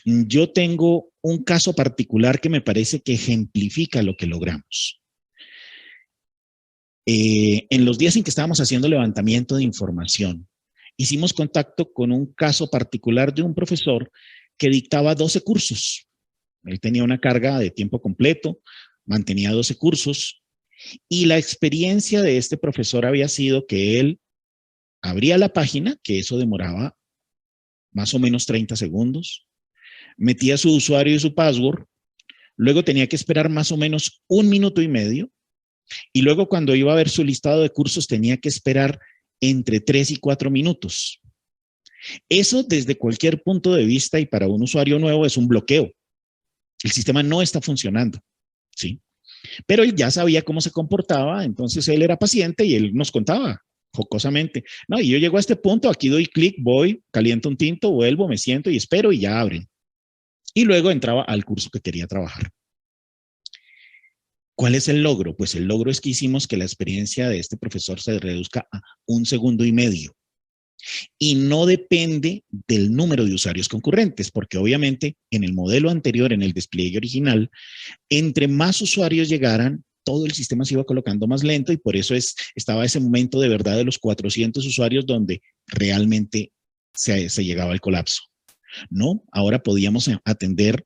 yo tengo un caso particular que me parece que ejemplifica lo que logramos. En los días en que estábamos haciendo levantamiento de información, hicimos contacto con un caso particular de un profesor que dictaba 12 cursos. Él tenía una carga de tiempo completo, mantenía 12 cursos, y la experiencia de este profesor había sido que él abría la página, que eso demoraba más o menos 30 segundos, metía su usuario y su password, luego tenía que esperar más o menos 1 minuto y medio, y luego cuando iba a ver su listado de cursos tenía que esperar entre 3 y 4 minutos. Eso desde cualquier punto de vista y para un usuario nuevo es un bloqueo. El sistema no está funcionando, ¿sí? Pero él ya sabía cómo se comportaba, entonces él era paciente y él nos contaba jocosamente, no, y yo llego a este punto, aquí doy clic, voy, caliento un tinto, vuelvo, me siento y espero y ya abren. Y luego entraba al curso que quería trabajar. ¿Cuál es el logro? Pues el logro es que hicimos que la experiencia de este profesor se reduzca a 1,5 segundos. Y no depende del número de usuarios concurrentes, porque obviamente en el modelo anterior, en el despliegue original, entre más usuarios llegaran, todo el sistema se iba colocando más lento y por eso estaba ese momento de verdad de los 400 usuarios donde realmente se llegaba al colapso. No, ahora podíamos atender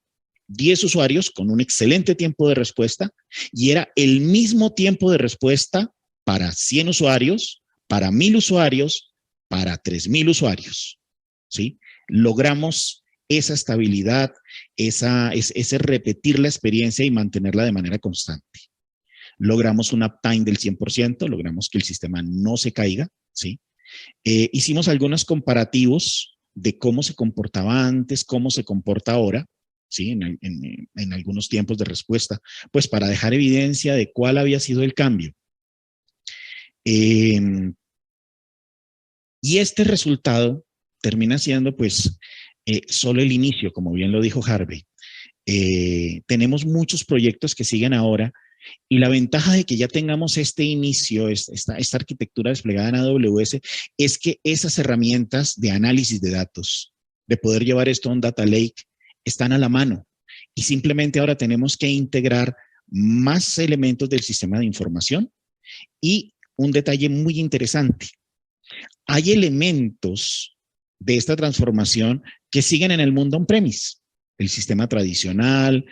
10 usuarios con un excelente tiempo de respuesta y era el mismo tiempo de respuesta para 100 usuarios, para 1,000 usuarios, para 3,000 usuarios, ¿sí? Logramos esa estabilidad, ese repetir la experiencia y mantenerla de manera constante. Logramos un uptime del 100%, logramos que el sistema no se caiga, ¿sí? Hicimos algunos comparativos de cómo se comportaba antes, cómo se comporta ahora, ¿sí? En algunos tiempos de respuesta, pues para dejar evidencia de cuál había sido el cambio. Y este resultado termina siendo pues solo el inicio, como bien lo dijo Harvey. Tenemos muchos proyectos que siguen ahora y la ventaja de que ya tengamos este inicio, esta arquitectura desplegada en AWS, es que esas herramientas de análisis de datos, de poder llevar esto a un data lake, están a la mano. Y simplemente ahora tenemos que integrar más elementos del sistema de información. Y un detalle muy interesante, hay elementos de esta transformación que siguen en el mundo on-premise. El sistema tradicional,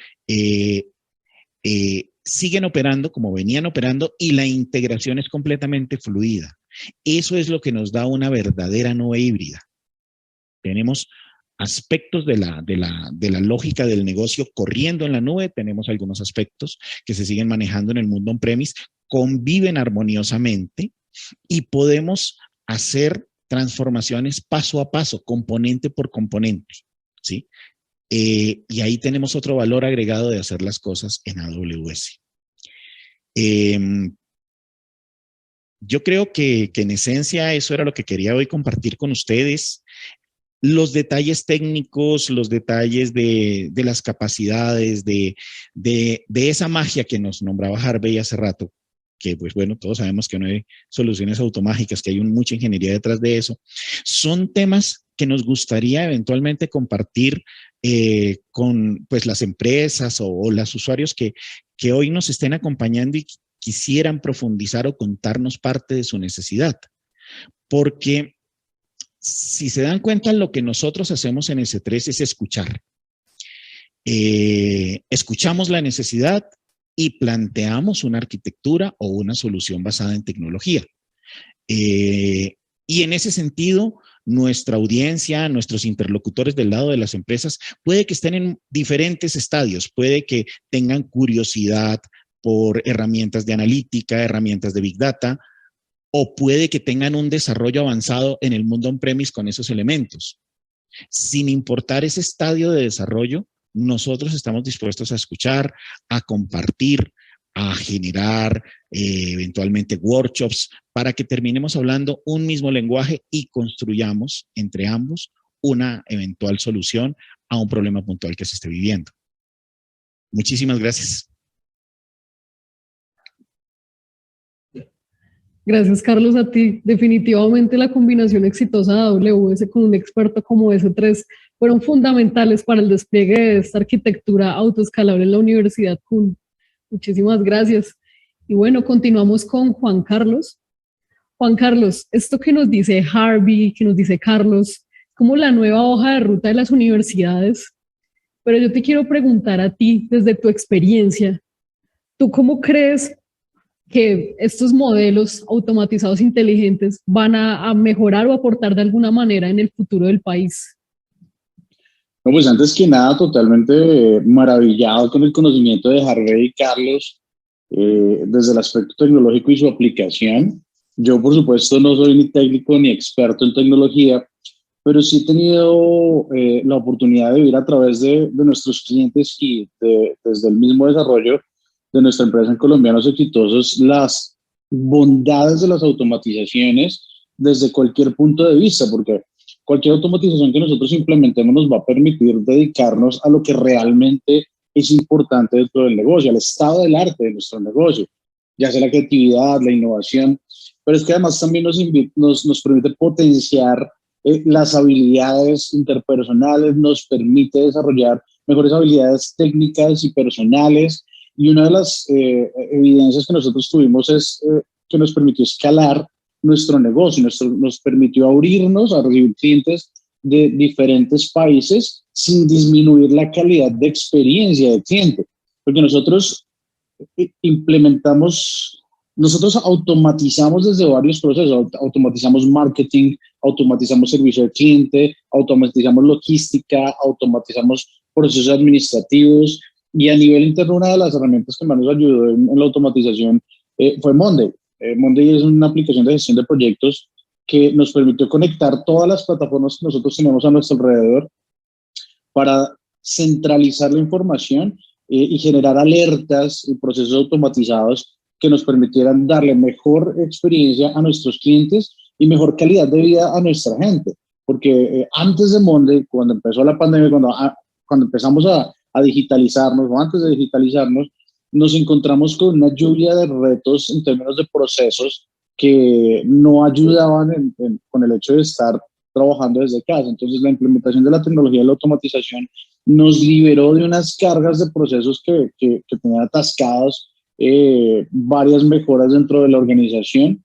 siguen operando como venían operando y la integración es completamente fluida. Eso es lo que nos da una verdadera nube híbrida. Tenemos aspectos de la lógica del negocio corriendo en la nube, tenemos algunos aspectos que se siguen manejando en el mundo on-premise, conviven armoniosamente y podemos hacer transformaciones paso a paso, componente por componente, ¿sí? Y ahí tenemos otro valor agregado de hacer las cosas en AWS. Yo creo que en esencia eso era lo que quería hoy compartir con ustedes. Los detalles técnicos, los detalles de las capacidades, de esa magia que nos nombraba Harvey hace rato, que pues bueno, todos sabemos que no hay soluciones automágicas, que hay mucha ingeniería detrás de eso. Son temas que nos gustaría eventualmente compartir con pues las empresas o los usuarios que hoy nos estén acompañando y quisieran profundizar o contarnos parte de su necesidad. Porque si se dan cuenta, lo que nosotros hacemos en S3 es escuchar. Escuchamos la necesidad y planteamos una arquitectura o una solución basada en tecnología. Y en ese sentido, nuestra audiencia, nuestros interlocutores del lado de las empresas, puede que estén en diferentes estadios, puede que tengan curiosidad por herramientas de analítica, herramientas de Big Data, o puede que tengan un desarrollo avanzado en el mundo on-premise con esos elementos. Sin importar ese estadio de desarrollo, nosotros estamos dispuestos a escuchar, a compartir, a generar eventualmente workshops para que terminemos hablando un mismo lenguaje y construyamos entre ambos una eventual solución a un problema puntual que se esté viviendo. Muchísimas gracias.
Gracias, Carlos, a ti. Definitivamente la combinación exitosa de AWS con un experto como S3 fueron fundamentales para el despliegue de esta arquitectura autoescalable en la Universidad CUN. Muchísimas gracias. Y bueno, continuamos con Juan Carlos. Juan Carlos, esto que nos dice Harvey, que nos dice Carlos, es como la nueva hoja de ruta de las universidades. Pero yo te quiero preguntar a ti, desde tu experiencia, ¿tú cómo crees que estos modelos automatizados inteligentes van a mejorar o aportar de alguna manera en el futuro del país?
No, pues antes que nada, totalmente maravillado con el conocimiento de Harvey y Carlos desde el aspecto tecnológico y su aplicación. Yo, por supuesto, no soy ni técnico ni experto en tecnología, pero sí he tenido la oportunidad de vivir a través de nuestros clientes y desde el mismo desarrollo de nuestra empresa en Colombianos Exitosos, las bondades de las automatizaciones desde cualquier punto de vista, porque cualquier automatización que nosotros implementemos nos va a permitir dedicarnos a lo que realmente es importante dentro del negocio, al estado del arte de nuestro negocio, ya sea la creatividad, la innovación, pero es que además también nos permite potenciar las habilidades interpersonales, nos permite desarrollar mejores habilidades técnicas y personales. Y una de las evidencias que nosotros tuvimos es que nos permitió escalar nuestro negocio, nos permitió abrirnos a recibir clientes de diferentes países sin disminuir la calidad de experiencia del cliente. Porque nosotros nosotros automatizamos desde varios procesos, automatizamos marketing, automatizamos servicio al cliente, automatizamos logística, automatizamos procesos administrativos. Y a nivel interno, una de las herramientas que más nos ayudó en la automatización fue Monday. Monday es una aplicación de gestión de proyectos que nos permitió conectar todas las plataformas que nosotros tenemos a nuestro alrededor para centralizar la información y generar alertas y procesos automatizados que nos permitieran darle mejor experiencia a nuestros clientes y mejor calidad de vida a nuestra gente. Porque antes de Monday, cuando empezó la pandemia, cuando empezamos a digitalizarnos o antes de digitalizarnos, nos encontramos con una lluvia de retos en términos de procesos que no ayudaban con el hecho de estar trabajando desde casa. Entonces, la implementación de la tecnología de la automatización nos liberó de unas cargas de procesos que tenían atascados varias mejoras dentro de la organización,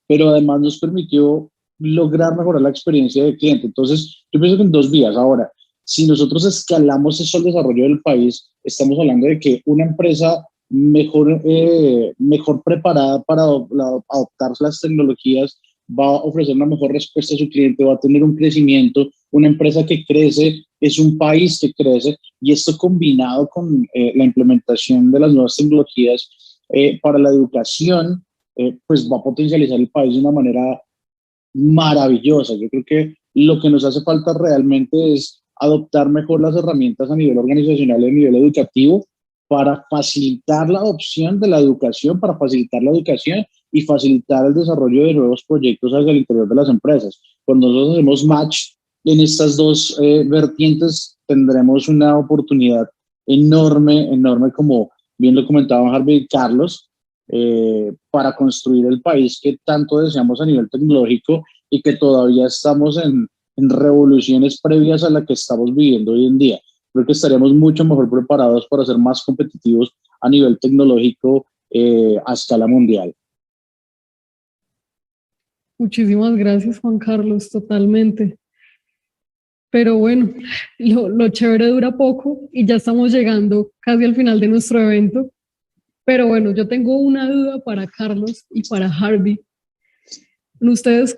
pero además nos permitió lograr mejorar la experiencia del cliente. Entonces, yo pienso que en 2 vías. Ahora, si nosotros escalamos eso al desarrollo del país, estamos hablando de que una empresa mejor preparada para adoptar las tecnologías va a ofrecer una mejor respuesta a su cliente, va a tener un crecimiento. Una empresa que crece es un país que crece, y esto combinado con la implementación de las nuevas tecnologías para la educación, pues va a potencializar el país de una manera maravillosa. Yo creo que lo que nos hace falta realmente es adoptar mejor las herramientas a nivel organizacional y a nivel educativo para facilitar la adopción de la educación, para facilitar la educación y facilitar el desarrollo de nuevos proyectos hacia el interior de las empresas. Cuando nosotros hacemos match en estas dos vertientes, tendremos una oportunidad enorme, como bien lo comentaban Harvey y Carlos, para construir el país que tanto deseamos a nivel tecnológico y que todavía estamos en revoluciones previas a la que estamos viviendo hoy en día. Creo que estaríamos mucho mejor preparados para ser más competitivos a nivel tecnológico a escala mundial.
Muchísimas gracias, Juan Carlos, totalmente. Pero bueno, lo chévere dura poco y ya estamos llegando casi al final de nuestro evento. Pero bueno, yo tengo una duda para Carlos y para Harvey. ¿Ustedes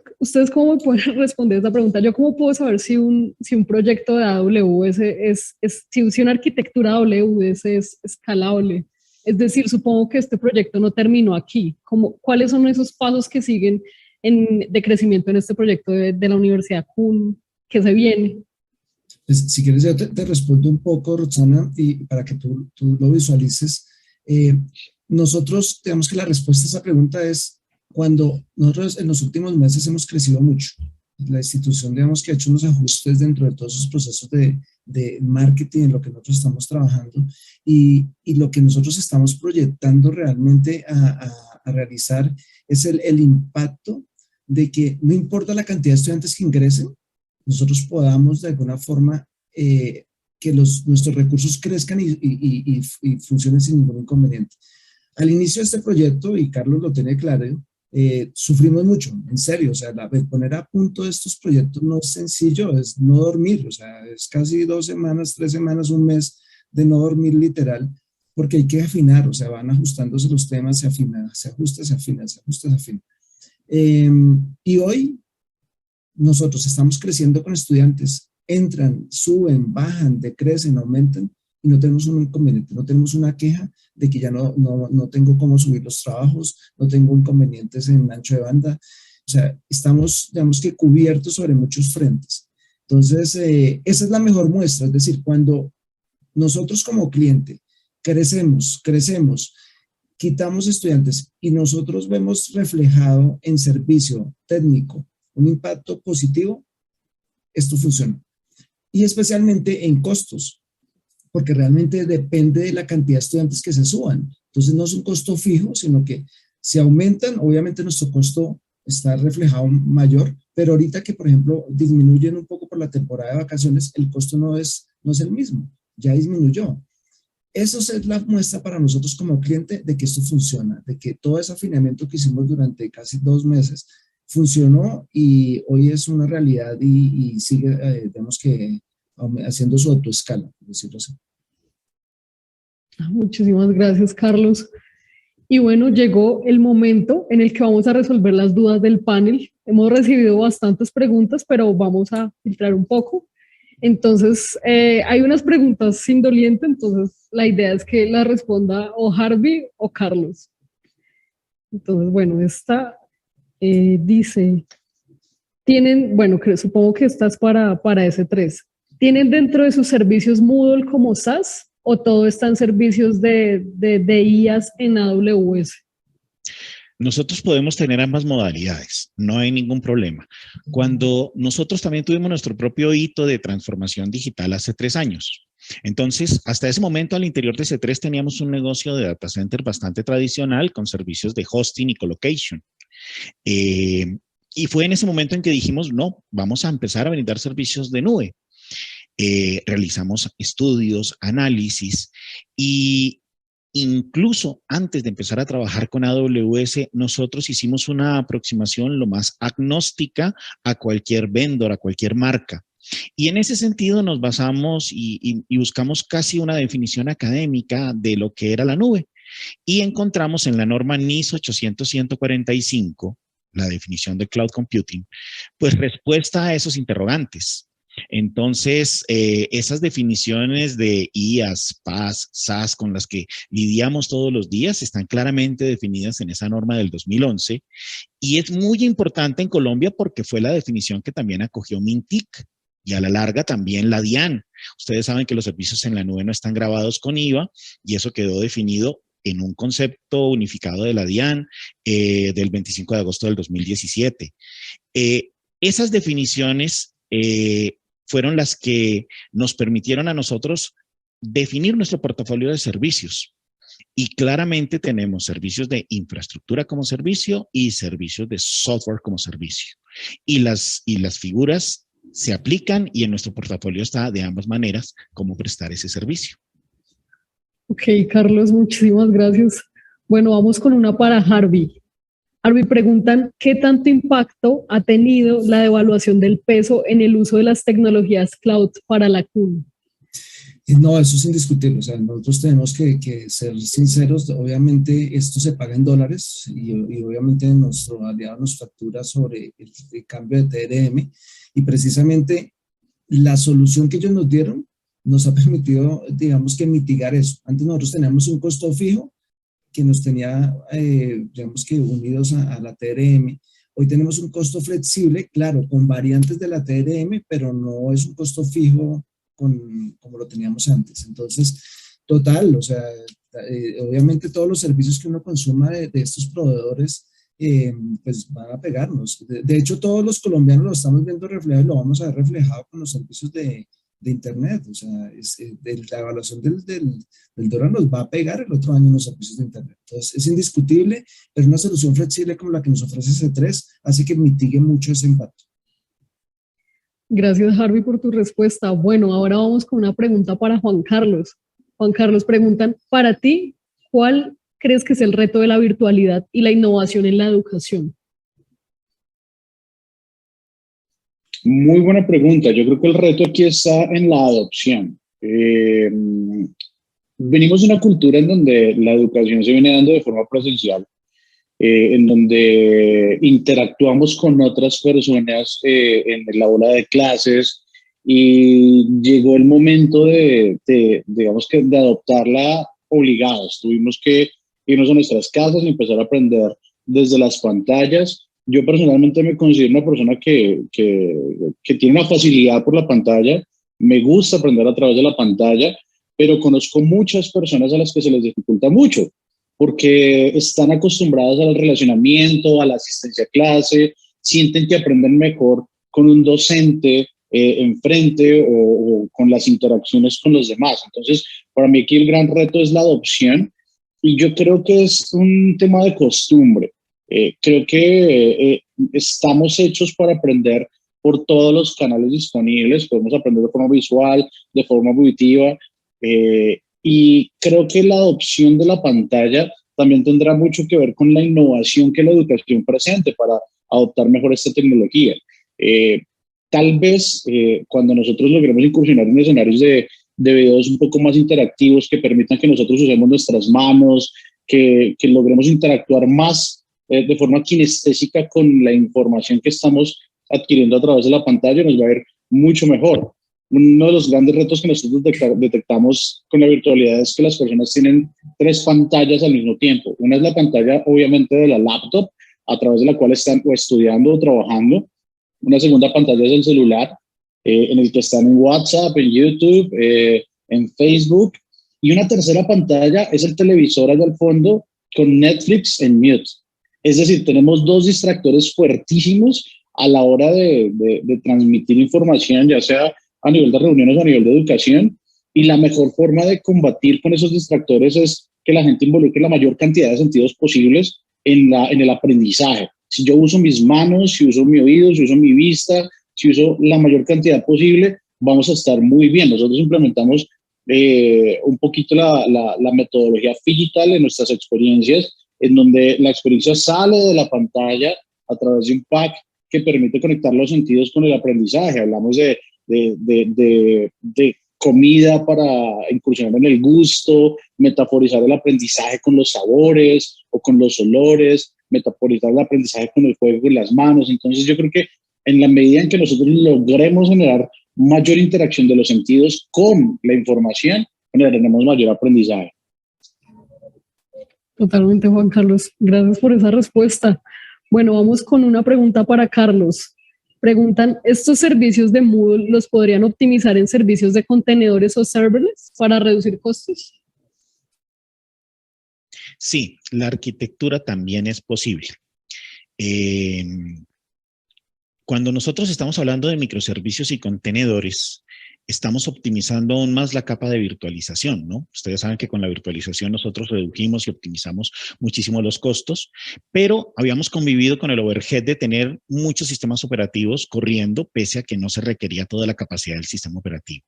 cómo me pueden responder esa pregunta? ¿Yo cómo puedo saber si un proyecto de AWS si una arquitectura AWS es escalable? Es decir, supongo que este proyecto no terminó aquí. ¿Cuáles son esos pasos que siguen de crecimiento en este proyecto de la Universidad CUN que se viene?
Pues, si quieres, yo te respondo un poco, Roxana, y para que tú lo visualices. Nosotros, digamos que la respuesta a esa pregunta es cuando nosotros en los últimos meses hemos crecido mucho. La institución, digamos que ha hecho unos ajustes dentro de todos esos procesos de marketing en lo que nosotros estamos trabajando y lo que nosotros estamos proyectando realmente a realizar es el impacto de que no importa la cantidad de estudiantes que ingresen, nosotros podamos de alguna forma que nuestros recursos crezcan y funcionen sin ningún inconveniente. Al inicio de este proyecto, y Carlos lo tiene claro, sufrimos mucho, en serio, o sea, poner a punto estos proyectos no es sencillo, es no dormir, o sea, es casi 2 semanas, 3 semanas, un mes de no dormir literal, porque hay que afinar, o sea, van ajustándose los temas, se afina, se ajusta, se afina, se ajusta, se afina. Y hoy nosotros estamos creciendo con estudiantes, entran, suben, bajan, decrecen, aumentan, y no tenemos un inconveniente, no tenemos una queja de que ya no tengo cómo subir los trabajos, no tengo inconvenientes en ancho de banda. O sea, estamos, digamos que cubiertos sobre muchos frentes. Entonces, esa es la mejor muestra, es decir, cuando nosotros como cliente crecemos, quitamos estudiantes y nosotros vemos reflejado en servicio técnico un impacto positivo, esto funciona. Y especialmente en costos, porque realmente depende de la cantidad de estudiantes que se suban. Entonces no es un costo fijo, sino que si aumentan, obviamente nuestro costo está reflejado mayor, pero ahorita que, por ejemplo, disminuyen un poco por la temporada de vacaciones, el costo no es el mismo, ya disminuyó. Eso es la muestra para nosotros como cliente de que esto funciona, de que todo ese afinamiento que hicimos durante casi 2 meses funcionó y hoy es una realidad y sigue, digamos que, haciendo su autoescala, por decirlo así.
Muchísimas gracias, Carlos. Y bueno, llegó el momento en el que vamos a resolver las dudas del panel. Hemos recibido bastantes preguntas, pero vamos a filtrar un poco. Entonces, hay unas preguntas indolentes, entonces la idea es que la responda o Harvey o Carlos. Entonces, bueno, esta dice, supongo que esta es para S3. ¿Tienen dentro de sus servicios Moodle como SaaS o todo está en servicios de IaaS en AWS?
Nosotros podemos tener ambas modalidades, no hay ningún problema. Cuando nosotros también tuvimos nuestro propio hito de transformación digital hace 3 años. Entonces, hasta ese momento al interior de C3 teníamos un negocio de data center bastante tradicional con servicios de hosting y colocation. Y fue en ese momento en que dijimos, no, vamos a empezar a brindar servicios de nube. Realizamos estudios, análisis y incluso antes de empezar a trabajar con AWS, nosotros hicimos una aproximación lo más agnóstica a cualquier vendor, a cualquier marca. Y en ese sentido nos basamos y buscamos casi una definición académica de lo que era la nube. Y encontramos en la norma NIS 800-145, la definición de Cloud Computing, pues respuesta a esos interrogantes. Entonces, esas definiciones de IaaS, PaaS, SaaS con las que lidiamos todos los días están claramente definidas en esa norma del 2011 y es muy importante en Colombia porque fue la definición que también acogió Mintic. y a la larga también la DIAN. Ustedes saben que los servicios en la nube no están grabados con IVA y eso quedó definido en un concepto unificado de la DIAN del 25 de agosto del 2017. Esas definiciones fueron las que nos permitieron a nosotros definir nuestro portafolio de servicios. Y claramente tenemos servicios de infraestructura como servicio y servicios de software como servicio. Y las figuras se aplican y en nuestro portafolio está de ambas maneras cómo prestar ese servicio.
Ok, Carlos, muchísimas gracias. Bueno, vamos con una para Harvey. Harvey, preguntan, ¿qué tanto impacto ha tenido la devaluación del peso en el uso de las tecnologías cloud para la CUN?
No, eso es indiscutible. O sea, nosotros tenemos que ser sinceros. Obviamente esto se paga en dólares y obviamente nuestro aliado nos factura sobre el cambio de TRM y precisamente la solución que ellos nos dieron nos ha permitido, digamos, que mitigar eso. Antes nosotros teníamos un costo fijo que nos tenía, digamos que unidos a la TRM. Hoy tenemos un costo flexible, claro, con variantes de la TRM, pero no es un costo fijo como lo teníamos antes. Entonces, total, o sea, obviamente todos los servicios que uno consuma de estos proveedores, pues van a pegarnos. De hecho, todos los colombianos lo estamos viendo reflejado y lo vamos a ver reflejado con los servicios de Internet. O sea, la evaluación del dólar nos va a pegar el otro año en los servicios de Internet. Entonces, es indiscutible, pero una solución flexible como la que nos ofrece C3 hace que mitigue mucho ese impacto.
Gracias, Harvey, por tu respuesta. Bueno, ahora vamos con una pregunta para Juan Carlos. Juan Carlos, preguntan, para ti, ¿cuál crees que es el reto de la virtualidad y la innovación en la educación?
Muy buena pregunta. Yo creo que el reto aquí está en la adopción. Venimos de una cultura en donde la educación se viene dando de forma presencial, en donde interactuamos con otras personas en el aula de clases y llegó el momento digamos que de adoptarla obligados. Tuvimos que irnos a nuestras casas y empezar a aprender desde las pantallas. Yo personalmente me considero una persona que tiene una facilidad por la pantalla, me gusta aprender a través de la pantalla, pero conozco muchas personas a las que se les dificulta mucho, porque están acostumbradas al relacionamiento, a la asistencia a clase, sienten que aprenden mejor con un docente enfrente o con las interacciones con los demás. Entonces, para mí aquí el gran reto es la adopción y yo creo que es un tema de costumbre. Creo que estamos hechos para aprender por todos los canales disponibles, podemos aprender de forma visual, de forma auditiva, y creo que la adopción de la pantalla también tendrá mucho que ver con la innovación que la educación presente para adoptar mejor esta tecnología. Tal vez cuando nosotros logremos incursionar en escenarios de videos un poco más interactivos que permitan que nosotros usemos nuestras manos, que logremos interactuar más de forma kinestésica con la información que estamos adquiriendo a través de la pantalla, nos va a ir mucho mejor. Uno de los grandes retos que nosotros detectamos con la virtualidad es que las personas tienen 3 pantallas al mismo tiempo. Una es la pantalla, obviamente, de la laptop, a través de la cual están o estudiando o trabajando. Una segunda pantalla es el celular, en el que están en WhatsApp, en YouTube, en Facebook. Y una tercera pantalla es el televisor allá al fondo con Netflix en mute. Es decir, tenemos 2 distractores fuertísimos a la hora de transmitir información, ya sea a nivel de reuniones o a nivel de educación, y la mejor forma de combatir con esos distractores es que la gente involucre la mayor cantidad de sentidos posibles en el aprendizaje. Si yo uso mis manos, si uso mi oído, si uso mi vista, si uso la mayor cantidad posible, vamos a estar muy bien. Nosotros implementamos un poquito la metodología digital en nuestras experiencias, en donde la experiencia sale de la pantalla a través de un pack que permite conectar los sentidos con el aprendizaje. Hablamos de comida para incursionar en el gusto, metaforizar el aprendizaje con los sabores o con los olores, metaforizar el aprendizaje con el juego de las manos. Entonces yo creo que en la medida en que nosotros logremos generar mayor interacción de los sentidos con la información, generaremos mayor aprendizaje.
Totalmente, Juan Carlos. Gracias por esa respuesta. Bueno, vamos con una pregunta para Carlos. Preguntan, ¿estos servicios de Moodle los podrían optimizar en servicios de contenedores o serverless para reducir costos?
Sí, la arquitectura también es posible. Cuando nosotros estamos hablando de microservicios y contenedores, estamos optimizando aún más la capa de virtualización, ¿no? Ustedes saben que con la virtualización nosotros redujimos y optimizamos muchísimo los costos, pero habíamos convivido con el overhead de tener muchos sistemas operativos corriendo, pese a que no se requería toda la capacidad del sistema operativo.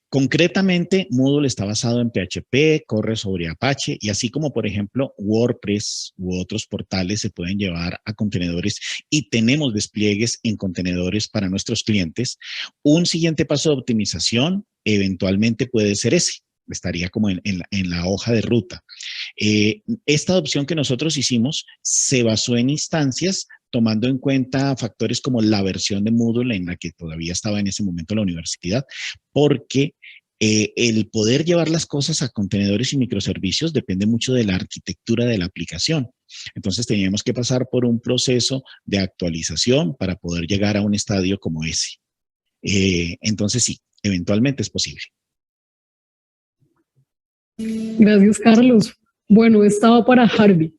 Concretamente, Moodle está basado en PHP, corre sobre Apache y así como, por ejemplo, WordPress u otros portales se pueden llevar a contenedores y tenemos despliegues en contenedores para nuestros clientes. Un siguiente paso de optimización eventualmente puede ser ese. Estaría como en la hoja de ruta. Esta adopción que nosotros hicimos se basó en instancias tomando en cuenta factores como la versión de Moodle en la que todavía estaba en ese momento la universidad, porque el poder llevar las cosas a contenedores y microservicios depende mucho de la arquitectura de la aplicación. Entonces teníamos que pasar por un proceso de actualización para poder llegar a un estadio como ese. Entonces sí, eventualmente es posible.
Gracias, Carlos. Bueno, estaba para Harvey.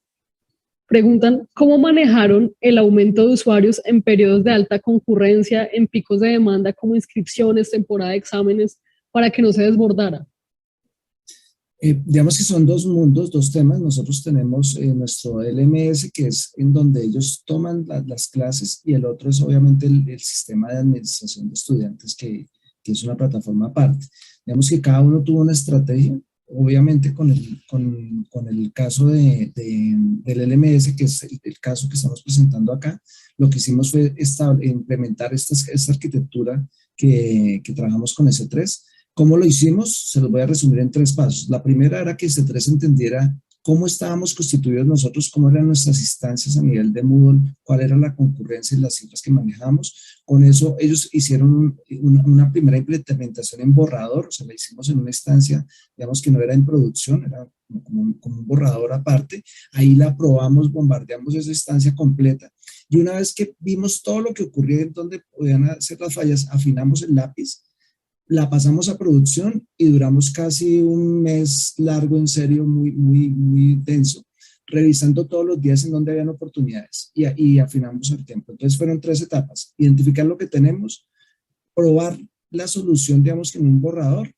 Preguntan, ¿cómo manejaron el aumento de usuarios en periodos de alta concurrencia, en picos de demanda como inscripciones, temporada de exámenes, para que no se desbordara?
Digamos que son dos mundos, dos temas. Nosotros tenemos nuestro LMS, que es en donde ellos toman las clases, y el otro es obviamente el sistema de administración de estudiantes, que es una plataforma aparte. Digamos que cada uno tuvo una estrategia. Obviamente con el caso del LMS, que es el caso que estamos presentando acá, lo que hicimos fue implementar esta arquitectura que trabajamos con S3. ¿Cómo lo hicimos? Se los voy a resumir en 3 pasos. La primera era que S3 entendiera cómo estábamos constituidos nosotros, cómo eran nuestras instancias a nivel de Moodle, cuál era la concurrencia y las cifras que manejamos. Con eso ellos hicieron una primera implementación en borrador, o sea, la hicimos en una instancia, digamos que no era en producción, era como un borrador aparte. Ahí la probamos, bombardeamos esa instancia completa. Y una vez que vimos todo lo que ocurría en donde podían hacer las fallas, afinamos el lápiz, la pasamos a producción y duramos casi un mes largo, en serio, muy denso, revisando todos los días en donde habían oportunidades y afinamos el tiempo. Entonces fueron 3 etapas: identificar lo que tenemos, probar la solución, digamos que en un borrador,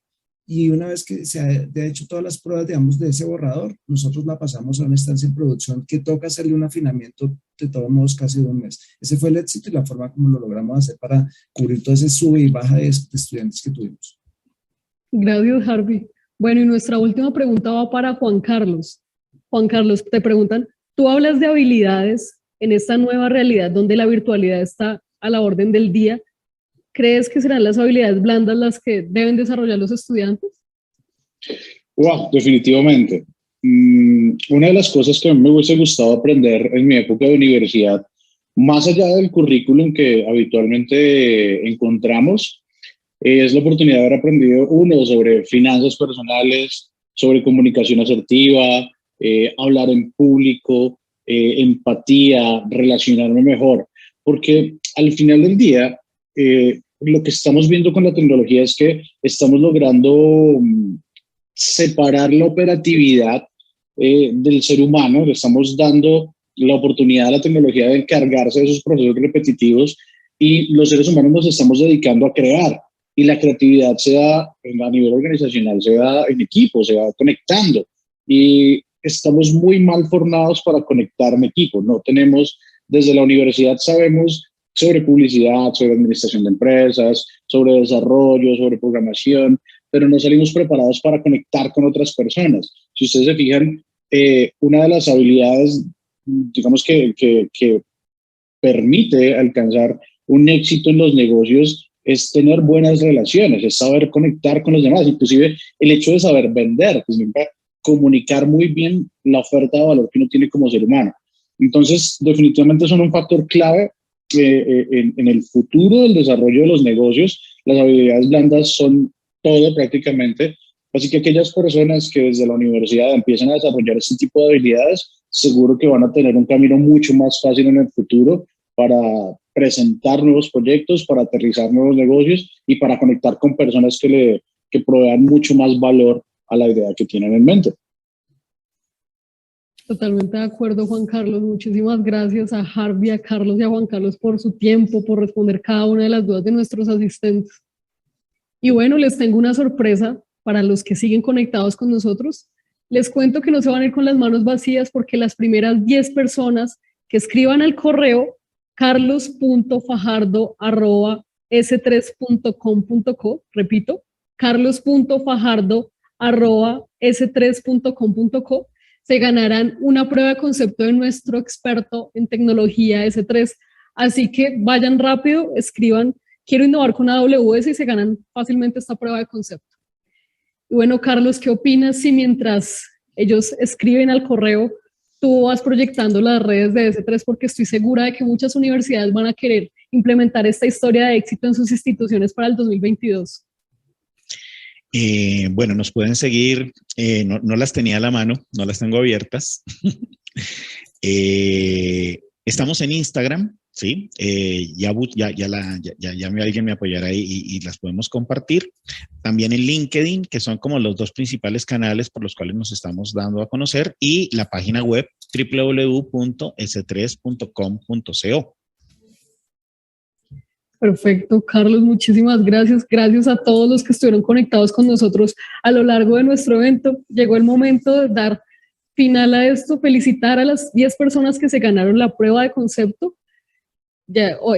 y una vez que se ha hecho todas las pruebas, digamos, de ese borrador, nosotros la pasamos a una instancia en producción que toca hacerle un afinamiento de todos modos casi de un mes. Ese fue el éxito y la forma como lo logramos hacer para cubrir todo ese sube y baja de estudiantes que tuvimos.
Gracias, Harvey. Bueno, y nuestra última pregunta va para Juan Carlos. Juan Carlos, te preguntan, tú hablas de habilidades en esta nueva realidad donde la virtualidad está a la orden del día. ¿Crees que serán las habilidades blandas las que deben desarrollar los estudiantes?
Wow, definitivamente. Una de las cosas que a mí me hubiese gustado aprender en mi época de universidad, más allá del currículum que habitualmente encontramos, es la oportunidad de haber aprendido, uno, sobre finanzas personales, sobre comunicación asertiva, hablar en público, empatía, relacionarme mejor. Porque al final del día, lo que estamos viendo con la tecnología es que estamos logrando separar la operatividad del ser humano. Le estamos dando la oportunidad a la tecnología de encargarse de esos procesos repetitivos, y los seres humanos nos estamos dedicando a crear, y la creatividad se da a nivel organizacional, se da en equipo, se va conectando, y estamos muy mal formados para conectar en equipo. No tenemos, desde la universidad sabemos sobre publicidad, sobre administración de empresas, sobre desarrollo, sobre programación, pero no salimos preparados para conectar con otras personas. Si ustedes se fijan, una de las habilidades, digamos, que permite alcanzar un éxito en los negocios es tener buenas relaciones, es saber conectar con los demás, inclusive el hecho de saber vender, pues, comunicar muy bien la oferta de valor que uno tiene como ser humano. Entonces, definitivamente son un factor clave en el futuro del desarrollo de los negocios. Las habilidades blandas son todo prácticamente. Así que aquellas personas que desde la universidad empiezan a desarrollar este tipo de habilidades, seguro que van a tener un camino mucho más fácil en el futuro para presentar nuevos proyectos, para aterrizar nuevos negocios y para conectar con personas que provean mucho más valor a la idea que tienen en mente.
Totalmente de acuerdo, Juan Carlos. Muchísimas gracias a Harvey, a Carlos y a Juan Carlos por su tiempo, por responder cada una de las dudas de nuestros asistentes. Y bueno, les tengo una sorpresa para los que siguen conectados con nosotros. Les cuento que no se van a ir con las manos vacías porque las primeras 10 personas que escriban al correo carlos.fajardo@s3.com.co, repito, carlos.fajardo@s3.com.co, se ganarán una prueba de concepto de nuestro experto en tecnología S3. Así que vayan rápido, escriban quiero innovar con AWS y se ganan fácilmente esta prueba de concepto. Y bueno, Carlos, ¿qué opinas si mientras ellos escriben al correo, tú vas proyectando las redes de S3? Porque estoy segura de que muchas universidades van a querer implementar esta historia de éxito en sus instituciones para el 2022.
Bueno, nos pueden seguir, no las tenía a la mano, no las tengo abiertas. Estamos en Instagram, ¿sí? Ya alguien me apoyará ahí y las podemos compartir. También en LinkedIn, que son como los dos principales canales por los cuales nos estamos dando a conocer, y la página web www.s3.com.co.
Perfecto, Carlos, muchísimas gracias. Gracias a todos los que estuvieron conectados con nosotros a lo largo de nuestro evento. Llegó el momento de dar final a esto, felicitar a las 10 personas que se ganaron la prueba de concepto.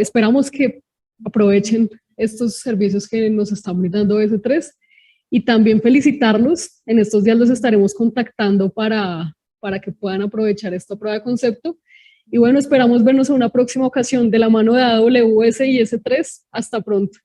Esperamos que aprovechen estos servicios que nos están brindando S3 y también felicitarlos. En estos días los estaremos contactando para que puedan aprovechar esta prueba de concepto. Y bueno, esperamos vernos en una próxima ocasión de la mano de AWS y S3. Hasta pronto.